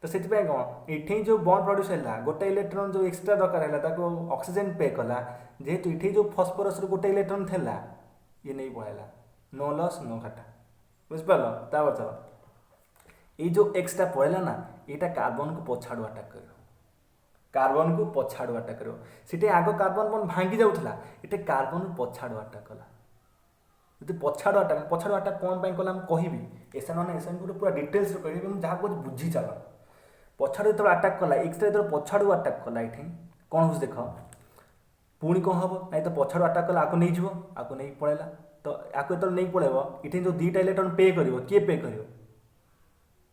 तो से कौन ये जो बॉन्ड प्रोड्यूस है गोटे इलेक्ट्रॉन जो एक्सट्रा दरकार है ऑक्सीजन पे कला जेहेतु ये जो फस्फरस गोटे इलेक्ट्रॉन था ये नहीं पड़ेगा नो लॉस नो घाटा बुझिपार तापर चलो ये जो एक्सट्रा पड़ेगा ना यहाँ कार्बन को पछाड़ू अटाक कर कार्बन को पछाड़ू अटाक कर आग कार्बन बन भांगी जाऊला ये कार्बन पछाड़ू अटाक कला जो पछाड़ू अटाक कौन पाई कला कहि एसन को पूरा डिटेल्स कह जहाँ कुछ बुझी चल पछाड़ू जो अटाक कला एक्सट्रा जो पछाड़ू अटाक कला ये कौन हो देख पुणी कौन हम ना तो पछाड़ू अटाक कला आपको नहीं आपको नहीं पड़ेगा तो आपको जो नहीं पड़ेब ये जो दुईटा इलेक्ट्रॉन पे कर किए पे कर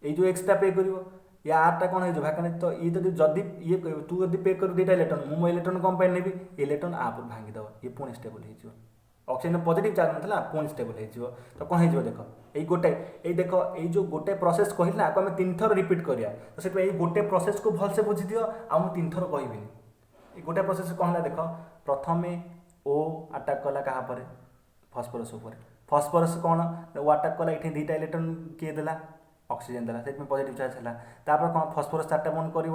ये जो एक्सट्रा पे कर या आरटा कौन हो भैकेंट तो ये तो जदि ये तू जब पे कर दुईटा इलेक्ट्रॉन मो इलेक्ट्रॉन कौन पाई नेबी इलेक्ट्रॉन आप भांगीदेव ये पुणी स्टेबल हो ऑक्सीजन पॉजिटिव चार्ज ना पुणी स्टेबल हो तो कौन हो देख ये गोटे ये देख ये जो गोटे प्रोसेस कहला आपको आम तीन थर रिपीट करिया तो से गोटे प्रोसेस को भलसे बुझी दियो आ मु तीन थर कहबिनी ये गोटे प्रोसेस कौन है देख प्रथमे ओ अटाक कला क्या फस्फरस फस्फरस कौन वो अटाक कला ये दुईटा इलेक्ट्रॉन किए देला ऑक्सीजन देला से पॉजिटिव चार्ज है तापर कौन फस्फरस चार्टा बंद कर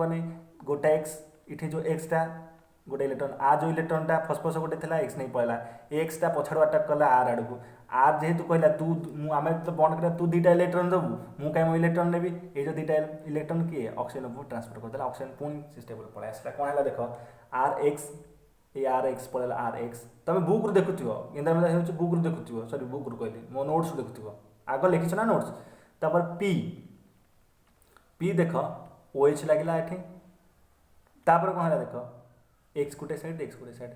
गोटे एक्स ये जो एक्सटा गोटे इलेक्ट्रॉन आ जो इलेक्ट्रॉनटा फस्फरस गोटे था एक्स नहीं पड़ेगा एक्सटा पछाड़ू अटाक कला आर आड़ को आर जेहेतु कहला तू आम तो बंद कर तू दुईटा इलेक्ट्रॉन देबू मु कहीं इलेक्ट्रॉन नेबी ये जो दुईटा इलेक्ट्रॉन किए ऑक्सीजन को ट्रांसफर करदेला ऑक्सीजन पुणी स्टेबल पड़ा आसला कौन है देख आर एक्स ये आर एक्स पड़ेगा आर एक्स तुम बुक रू देखुव इंद्रा हो बुक रू देखुव सॉरी बुक रू कहली मो नोट्स देखुव आग लिखिछ ना नोट्स तापर पी पी देख ओ एच लगे ये तापर कौन है देख एक्स गोटे साइड एक्स गोटे साइड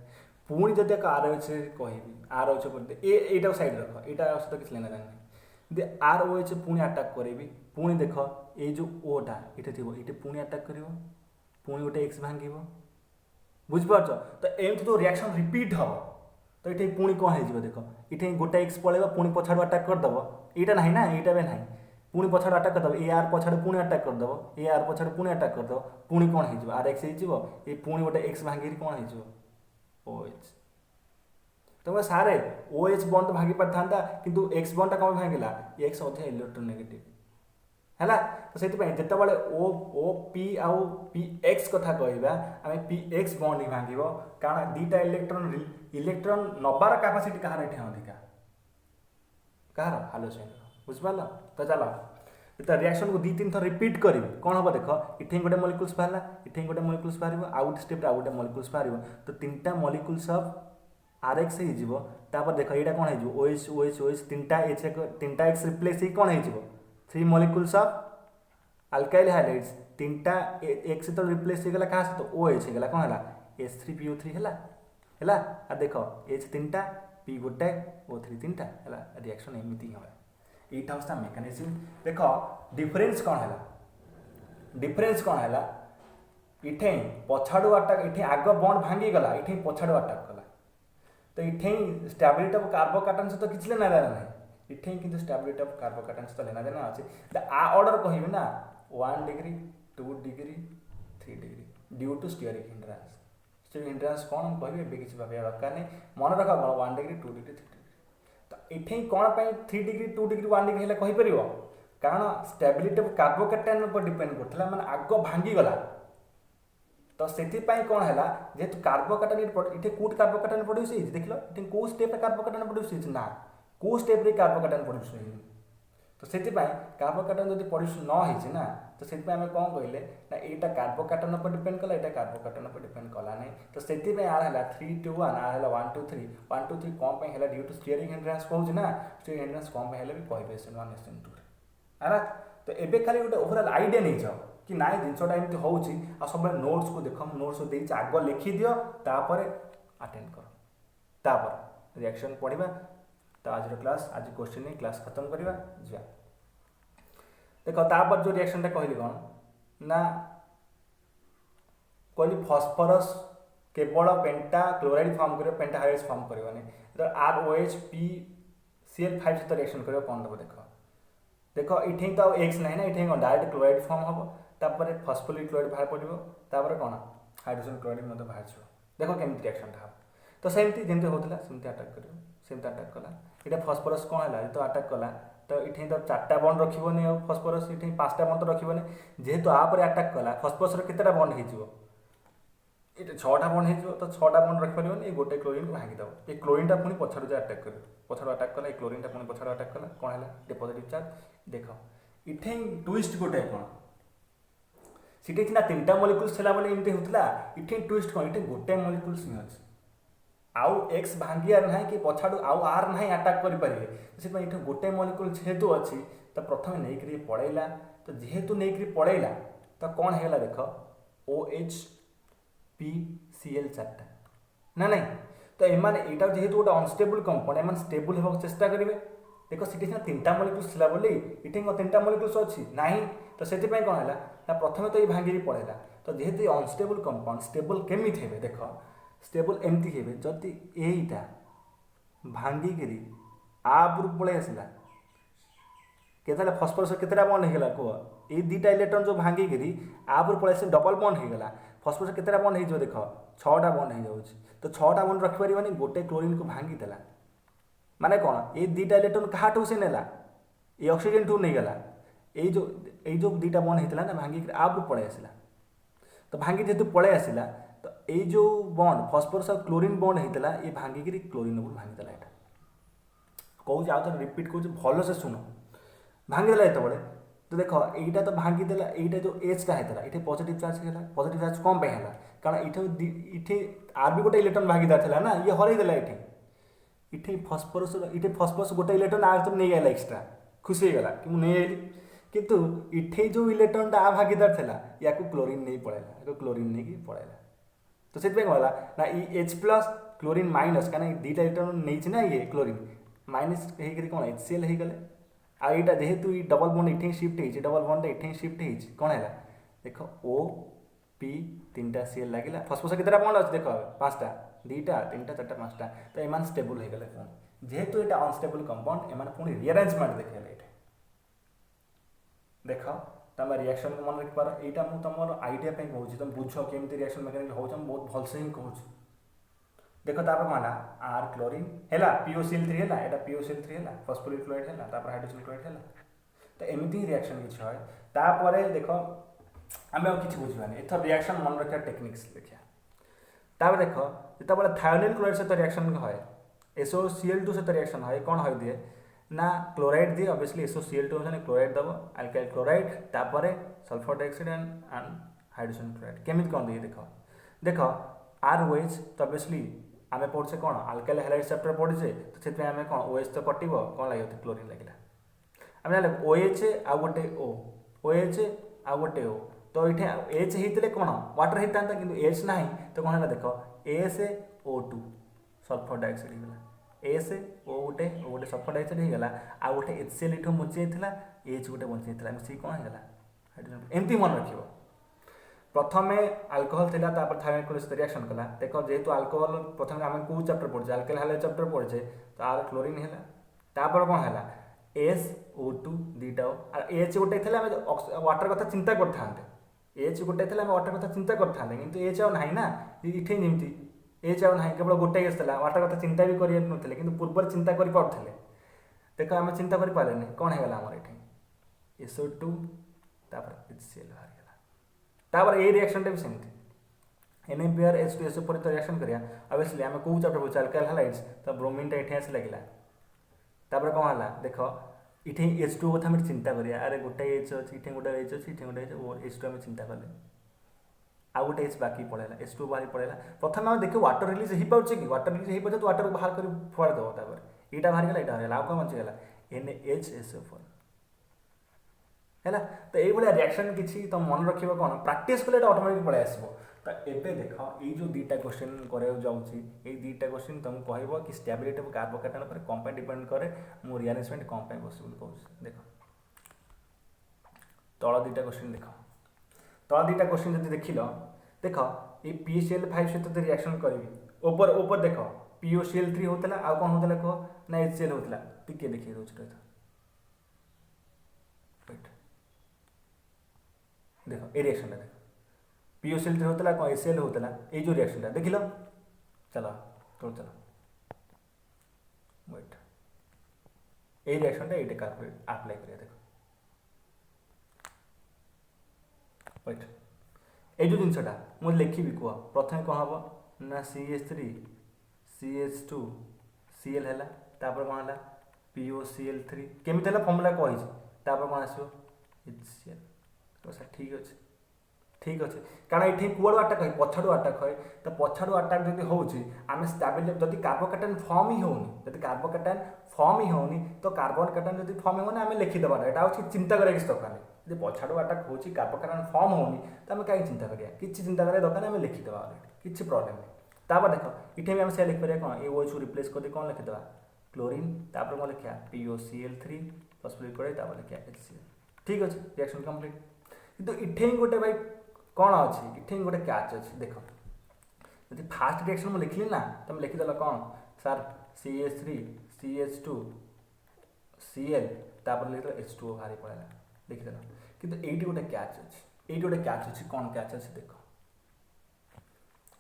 पुणी जब आर एच कहि आर एच ये साइड रख यहाँ सहित किसी लेना नहीं आर ओ एच पुणी अटाक करेबी पुणी देख ये जो ओटा ये थी ये पुणी अटाक कर पुणी गोटे एक्स भांग बुझिपार तो एमती जो रिएक्शन रिपीट हम तो ये पुणी कौन हो देख ये गोटे एक्स पड़ेगा पुणी पछाड़ू अटाक करदेव यहाँ ना यहाँ भी ना पुणी पछाड़ू अटाक करदेव ए आर पछाड़ू पुणी अटाक करदेव ए आर पछाड़ू पुणी अटाक करदेव पुणी कौन हो आर एक्स हो पुणी गोटे एक्स भांगी कौन हो ओ एच तो सारे ओ एच बॉन्ड भांगी पारि था किंतु एक्स बॉन्डटा कौन भांगिला एक्स अधिक इलेक्ट्रोनेगेटिव है तो से जिते ओ ओ पी आउ पी एक्स कथा कहवा आम पी एक्स बॉन्ड ही भांग कारण दीटा इलेक्ट्रॉन नबार कैपेसिटी कहार ये अधिका कहार हालोजेन बुझिपार तो चलो तो रिएक्शन को 2-3 थर रिपीट करी कौन हम देख इठे गोटे मलिक्यूल्स बाहर इठे गोटे मलिक्यूल्स बाहर आउ गोटे स्टेप आउ गोटे मलिक्यूल्स बाहर तो 3टा मलिक्यूल्स ऑफ आरएक्स हो देख यहाँ कौन हो ओएच ओएच ओएच 3टा एक्स रिप्लेस ही कौन हो 3 मलिक्यूल्स ऑफ अल्काइल हाइड्राइड्स 3टा एक्स तो रिप्लेस होगा क्या सहित ओएच होगा कौन है H3PO3 है आ देख H 3टा P गोटे O3 3टा है रिएक्शन एमती ही यहाँ हूँ मेकानिज्म देख डिफरेन्स कौन है डिफरेन्स कौन है इठे पछाड़ू अटाक इठे आग बंड भांगीगला इठे पछाड़ू अटाक कला तो इठे स्टेबिलिटी ऑफ कार्बोकार्बन सहित किसी लेना देना ना इठे कि स्टेबिलिटी ऑफ कार्बोकार्बन सहित लेना देना अच्छे आ ऑर्डर कहबी ना 1 degree 2 degree 3 degree due to steric hindrance steric hindrance कौन हम कहबे एबे किसी भाबे दरकार नहीं मन रख 1 डिग्री 2 डिग्री 3 डिग्री तो इठे कौन पे 3 डिग्री 2 डिग्री 1 डिग्री है कहि परिबो कारण स्टेबिलिटी ऑफ कार्बोकार्बन पर डिपेंड करथला माने आग भांगी गला तो से कौन है जेहेतु कार्बोकार्बन इटे कौट कार्बोकार्बन प्रोड्यूस होती देख लो इटे कौ स्टेप कार्बोकार्बन प्रोड्यूस होती ना कौ स्टेप कार्बोकार्बन प्रोड्यूस हो तो से कार्बोकार्बन जब प्रोड्यूस न होती ना तो से कौन कहले ना यहाँ कार्बोकार्बन पर डिपेंड कला यहाँ कार्बोकार्बन पर डिपेंड कला नहीं तो से आर है 3 2 1 आर है 1 2 3 1 2 3 कौन है ड्यू टू स्टीयरिंग हिंड्रांस कहूँ ना स्टीयरिंग हिंड्रांस कौन है भी कहे SN1 SN2 है तो एबे खाली गोटे ओवरऑल आइडिया नहीं जाओ कि ना जिनसा एमती हो सब नोट्स को देख नोट्स को देख आग लिखि दियो तापर अटेंड कर तापर रिएक्शन पढ़ा तो आज क्लास आज क्वेश्चन नहीं क्लास खत्म करवा जा देख तापर जो रिएक्शन कहली कौन ना कहली फॉस्फोरस केवल पेंटा क्लोराइड फॉर्म कर पेंटा हाइड्राइड फॉर्म कर ROH PCl5 सहित रिएक्शन कर कौन देव देख देख इठे तो एक्स ना इठे कौन डायरेक्ट क्लोराइड फॉर्म हम तापर फॉस्फोलिक क्लोराइड बाहर पड़ो तापर कौन हाइड्रोजन क्लोराइड बाहर देख केमी रिएक्शन हम तो सेमती जमी होता सेमती अटाक कर सेमती अटाक कला ये फॉस्फोरस कौन है तो अटाक कला तो ये तो 4टा बंड रखी फॉस्फोरस ये 5टा बंड तो रखी जेहेतु आप अटाक कला फॉस्फोरस केतेटा बंड हो 6टा बंड हो तो 6टा बंड रखिपार ये गोटे क्लोरीन को भांगीदेव ये क्लोरीनटा पुणी पछाड़ू जा अटाक कर पछाड़ू अटाक कला ये क्लोरीनटा पुणी पछाड़ू अटाक कला कौन है डिपॉजिटिव चार्ज देख इठे ट्विस्ट गोटे कौन सीटे सीना 3टा मलिक्यूल्स थला बोले एमती होतला इठे ट्विस्ट कौन इठे गोटे मलिक्यूल्स ही अछि आउ एक्स भांगियार ना कि पछाड़ू आउ आर ना अटाक करि परिबे से इठे गोटे मलिक्यूल जेहेतु अछि तो प्रथम नहीं करी पड़ैला तो जेहेतु नहीं करी पड़ैला तो कौन हैला देख OH PCl 4टा ना नहीं तो एमाने एटा जेहेतु गोटे अनस्टेबल कंपाउंड एमान स्टेबल होबा चेष्टा करिवे देख सीटे सीना 3टा मलिक्यूल्स थला बोली इठे 3टा मलिक्यूल्स अछि नाही तो से कौन है ना प्रथम तो ये भांगी पड़ेगा तो जेहेतु अनस्टेबल कंपाउंड स्टेबल केमी थे देख स्टेबल एमती हे जदि यहीटा भांगिकी आब्रु पलि आसला केते फॉस्फोरस केतेटा बंड होगा कह ये 2टा इलेक्ट्रॉन जो भांगिकी आब्रु पलि आस डबल बंड होगा फॉस्फोरस केतेटा बंड हो देख 6टा बंड हो तो 6टा बंड रखिपार गोटे क्लोरीन को भांगीदेला माने कौन ये 2टा इलेक्ट्रॉन क्या से नेला ये ऑक्सीजन ठू नहीं गला ये जो 2टा बंड होता ना भांगिक आब्रु पलि आसला तो भांगी जेहेतु पलि आसला तो ये जो बंड फॉस्फोरस और क्लोरीन बंड होता ये भांगिकी क्लोरीन भांगीदेला यहाँ कौच आउ रिपीट कौच भल से शुण भांगीदेला ये तो देख यहाँ तो भांगीदेला यहाँ जो एच का होता ये पॉजिटिव चार्ज है पॉजिटिव चार्ज कम पे है कारण ये आर भी गोटे इलेक्ट्रॉन भागीदार था ना ये हरईदेला ये फॉस्फोरस गोटे इलेक्ट्रॉन आर तो नहीं गला एक्सट्रा खुशी होगा कि मुझे नहीं आइली किंतु इठे जो इलेक्ट्रॉनटा आ भागीदार था या क्लोरीन नहीं पड़ेगा क्लोरीन नहीं पड़ेगा तो से कौन ना H+ क्लोरीन माइनस कहीं 2टा इलेक्ट्रॉन नहीं ना ये क्लोरीन माइनस कौन HCl हो गले आईटा जेहेतु डबल बंड इठे शिफ्ट हो डबल बंड इठे शिफ्ट हो कौन है देख O P 3टा Cl लगे फॉस्फोरस केतेटा बंड अच्छे देख 5टा 2टा 3टा 4टा 5टा तो एमान स्टेबल हो गले फोन जेहेतु ये अनस्टेबल कंपाउंड एमान पुणी रिअरेंजमेंट देखेले देख तुम रिएक्शन को मन रखिपार यहाँ मुझे तुम आइडिया कहूँ तुम बुझ केमी रिएक्शन मेकानिज्म हो बहुत भलसे ही कहूँ देख तापर कौन आर क्लोरीन है POCl3 है यहाँ POCl3 है फॉस्फोरिक क्लोराइड है हाइड्रोजन क्लोराइड है तो एमती ही रिएक्शन किसी है तापर देख आम कि बुझानी एथर रिएक्शन मन रखा टेक्निक्स देखा तापर देख जिते थायोनिल क्लोराइड सहित रिएक्शन है SOCl2 सहित रिएक्शन है कौन है दिए ना क्लोराइड दिए ऑब्वियसली SOCl2 क्लोराइड दब अल्काइल क्लोराइड तापर sulphur dioxide and hydrogen chloride केमिति कौन दिए देख देख ROH तो ऑब्वियसली आम पढ़े कौन अल्काइल हैलाइड चैप्टर पढ़े तो से आम कौन OH तो कटिव कौन लगे क्लोरीन लगे आम OH आउ गोटे OH आउ गोटे O तो ये H होते कौन वाटर होता कि H ना तो कौन है देख AsO2 सल्फर डाइऑक्साइड होगा SO गोटे O गोटे सल्फर डाइऑक्साइड होगा आ गोटे HCl ये बची जाता H गोटे बची जाता मिसिक कौन होगा हाइड्रोजन एमती मन रख प्रथम अल्कोहल थिला तापर थायराइड क्लोराइड सहित रिएक्शन कला देख जेहेतु अल्कोहल प्रथम आम कौ चैप्टर पढ़े अल्काइल हैलाइड चैप्टर पढ़े तो आर क्लोरीन है तापर कौन है SO2 दीटा H गोटे थे वाटर कथा चिंता करते H गोटे थे वाटर कथा चिंता करते कि H आउ ना इठे जमी H आउ ना केवल गोटे H था वाटर कथा चिंता भी करें कि पूर्व चिंता कर पारे देख आम चिंता करें कौन होगा आमर ये SO2 तापर HCl बाहर तापर ये रिएक्शन भी सेमती NaBr H2SO4 तो रिएक्शन करिया ऑब्वियसली आम कौ चैप्टर पढ़े अल्काइल हैलाइड्स तो ब्रोमीन टा ये आस लगे तापर कौन है देख इटे H2 कथा आम चिंता करिया अरे गोटे H अच्छी इटे गोटे H अच्छी इटे गोटे H2 आम चिंता कले आउ गोटे H बाकी पड़ेगा H2 बाहर पड़ेगा प्रथम आम देखे वाटर रिलीज हो पारे कि वाटर रिलीज हो पारे तो वाटर को बाहर कर फोड़ दब तापर यहाँ बाहर गला यहाँ आउ कौन बचीगला NaHSO4 है तो ये रिएक्शन किसी तो मन रखा कौन प्रैक्टिस कले ऑटोमेटिक पलि आसो तो ये देख ये जो दुईटा क्वेश्चन कर दुईटा क्वेश्चन तुमको कह कि स्टेबिलिटी ऑफ कार्बोकैटायन पर कौन पे डिपेंड करे मो रिअरेंजमेंट कौन पे पॉसिबल कहूँ देख तल दुईटा क्वेश्चन देख तल दुईटा क्वेश्चन जब देख देख ये PCl5 सहित रिएक्शन करी ओपर देख POCl3 होता आउ कौन होता कह ना HCl होता टिके देखिए दूसरे देख ये रिएक्शन देख POCl3 होता कौन HCl होता ये जो रिएक्शन देख लो चलो तो चलो वेट ये रिएक्शन ये अप्लाई करिए देख वेट ये जो जिनसा मुझे लिखी कह प्रथम कौन हम ना CH3 CH2 Cl है तापर कौन है POCl3 केमिति है फर्मुला कही तापर कौन आसो HCl तो सर ठीक अच्छे कारण ये कूड़ अटाक है पछाड़ू अटाक है तो पछाड़ू अटाक जब होम स्टेबिल जब कार्बोकैटायन फॉर्म ही होनी जब कार्बोकैटायन फॉर्म ही होनी तो कार्बोकैटायन जब फॉर्म होनी आम लिखिदेवा यहाँ हूँ चिंता करें किसी दरकार नहीं जब पछाड़ू अटाक हो कार्बोकैटायन फॉर्म होनी तो आम कहीं चिंता करिया किसी चिंता करें दरकार आम लिखिदेवा किसी प्रोब्लेम नहीं तापर देख इटे भी आम से लिखिपर कौन ये OH को रिप्लेस कर कौन लिखिदेवा क्लोरीन तापर कौन लिखा POCl3 फॉस्फोरिक क्लोराइड तापर लिखा HCl ठीक अच्छे रिएक्शन कंप्लीट किंतु इठे गोटे भाई कौन अच्छी इठे गोटे कैच अच्छी देख जब फास्ट रिएक्शन मुझे लिखली ना तुम लिखिदेल कौन सर CH3 CH2 Cl तापर लिख H2O बाहरी पड़ेगा लिखिदेल किंतु ये गोटे कैच अच्छी ये गोटे कैच अच्छी कौन कैच अच्छी देख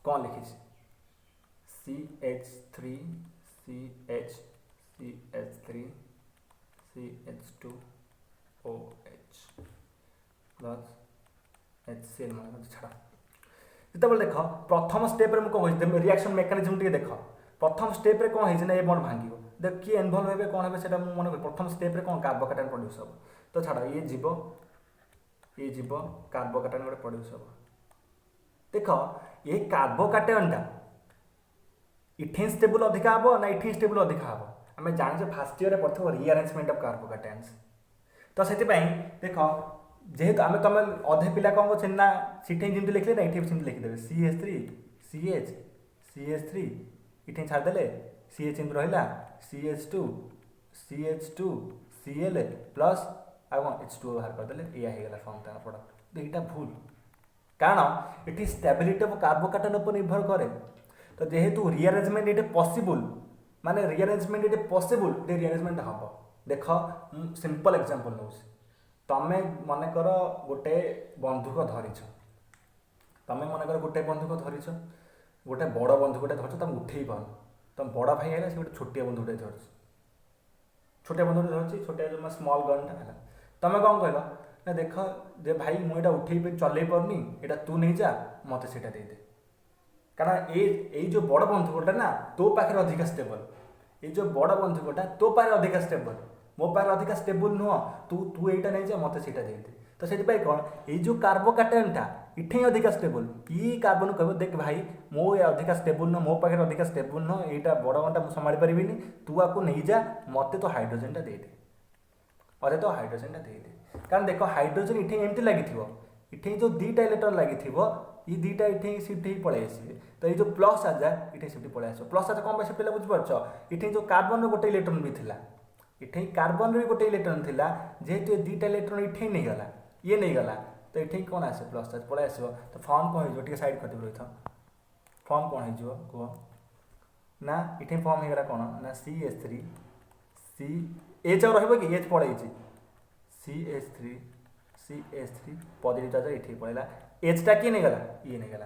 कौन लिखी CH3 CH CH3 CH2OH plus HCl मान छाड़ जिते देख प्रथम स्टेप मुझे रिएक्शन मेकानिज्म टे देख प्रथम स्टेप रे कौन है ये बॉन्ड भांग देख किए इनवल्व हे कौन है से मन प्रथम स्टेप रे कौन कार्बोकैटायन प्रोड्यूस हम तो छाड़ ये जीव कार्बोकैटायन गोटे प्रोड्यूस हम देख ये कार्बोकैटायन टा इथेन स्टेबल अधिका हम ना इथेन स्टेबल अधिका हम आम जाने फास्ट ईयर पढ़ो रिअरेंजमेंट ऑफ कार्बोकैटायन्स तो से देख जेहेतु आम तुम अधे पिला कौन कर ना सीठे जमी लिखले ना ये भी लिखिदेवे CH3 CH CH3 इटे छाड़दे CH रहा CH2 CH2 Cl प्लस आ H2O बाहर करदे या होगा फॉर्म ता प्रोडक्ट यहाँ भूल कारण ये स्टेबिलिटी ऑफ कार्बोकैटायन पर निर्भर करे तो जेहेतु रिअरेंजमेंट ये पॉसिबल माने रिअरेंजमेंट ये पॉसिबल ये रिअरेंजमेंट हम देख सिंपल एग्जांपल नौ तमें मनकर गोटे बंधुक धरीच तमें मनकर गोटे बंधुक धरीच गोटे बड़ बंधुकटे धरछ तुम उठे पार तुम बड़ भाई है से गोटे छोटिया बंधुकटे धरछ छोटिया बंधुकटे धरछि छोटिया जो स्मॉल गन है तुम कौन कहल ना देख जे भाई मुझे उठे चल पारनी यहाँ तू नहीं जा मत से दे कारण ये जो बड़ बंधुकटा ना तो पाखे अधिका स्टेबल ये जो बड़ बंधुकटा तो पाखे अधिका स्टेबल मो पाखे अधिका स्टेबल नुह तू तू यहाँ नहीं जा मत से दे तो से कौन ये जो कार्बोकाटायनटा इठे अधिका स्टेबल ये कार्बन कह देख भाई मो अधिका स्टेबल नुह मो पाखे अधिका स्टेबल नुह यहाँ बड़ घंटा मुझे संभाली पारि तू आपको नहीं जा मत तो हाइड्रोजेनटा दे अरे तो हाइड्रोजेनटा दे कारण देख हाइड्रोजेन इठे एमती लगी इठे जो दुईटा इलेक्ट्रॉन लगी ये दुईटा इठे सिफ्ट ही पलि आसवे तो ये जो प्लस आजा इठे सिफ्ट पलि आस प्लस आजा कौन सिफ्ट बुझीपार इठे जो कार्बन गोटे इलेक्ट्रॉन भी था इठे कार्बन भी गोटे इलेक्ट्रॉन था जेहेतु ये दुईटा इलेक्ट्रॉन इठे नहीं गला ये नहीं गला तो ये कौन आस प्लस चार्ज पलि आस तो फर्म कौन हो सैड कर रही था फर्म कौन हो कह ना इठे फर्म होगा कौन ना CH3 सी एच और रही कि एच पड़े CH3 पॉजिटिव चार्ज ये पड़ेगा एचटा किए नहीं गला ये नहीं गला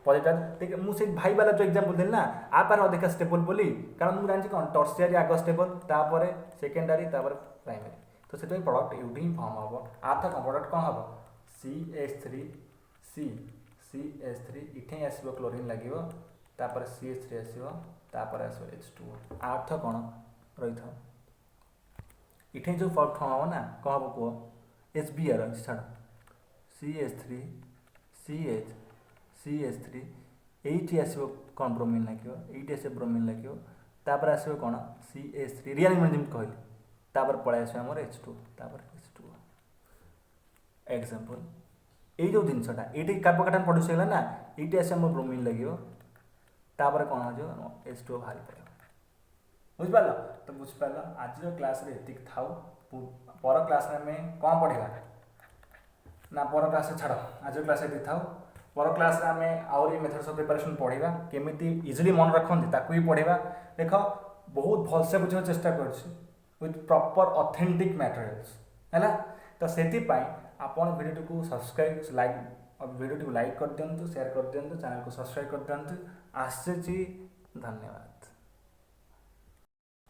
पॉजिटिव चार्ज मुझे भाई वाला जो एग्जांपल देली ना आ पार अधिक स्टेबल बोली कारण मुझे जानी कौन टर्सियरी आग स्टेबल तापर सेकेंडरी तापर प्राइमरी तो से प्रोडक्ट यूटी ही फर्म हम आर्थ कौन प्रोडक्ट कौन हम CH3 इठे आस क्लोरीन लगे तापर CH3 आस H2 आर्थ कौन रही था इठे जो फर्म हम ना कौन हम कह HBr छाड़ CH3 CH CH3 एटी आसो कौन ब्रोमीन लगे ये आस ब्रोमीन लगे तापर आसो कौन CH3 रियल जमी कहली तापर पलि आस H2 तापर H2 एग्जांपल ये जो जिनसा ये कार्बोकाटायन प्रोड्यूस होगा ना ये आस ब्रोमीन लगे तापर कौन हो H2 बाहरी पड़े बुझिपार तो बुझिपार आज क्लास ये था पर क्लास में कौन पढ़ा ना पर क्लास छाड़ आज क्लास ये था पर क्लास आम आउरी मेथड्स ऑफ प्रिपरेशन पढ़ा केमी इजिली मन रखते ताकू भी पढ़ा देख बहुत भलसे बुझे चेष्टा कर विथ प्रॉपर ऑथेंटिक मटेरियल्स है तो से आपन वीडियो को सब्सक्राइब वीडियो को लाइक कर दिंतु शेयर कर दिंतु चैनल को सब्सक्राइब कर दिंतु आसी धन्यवाद।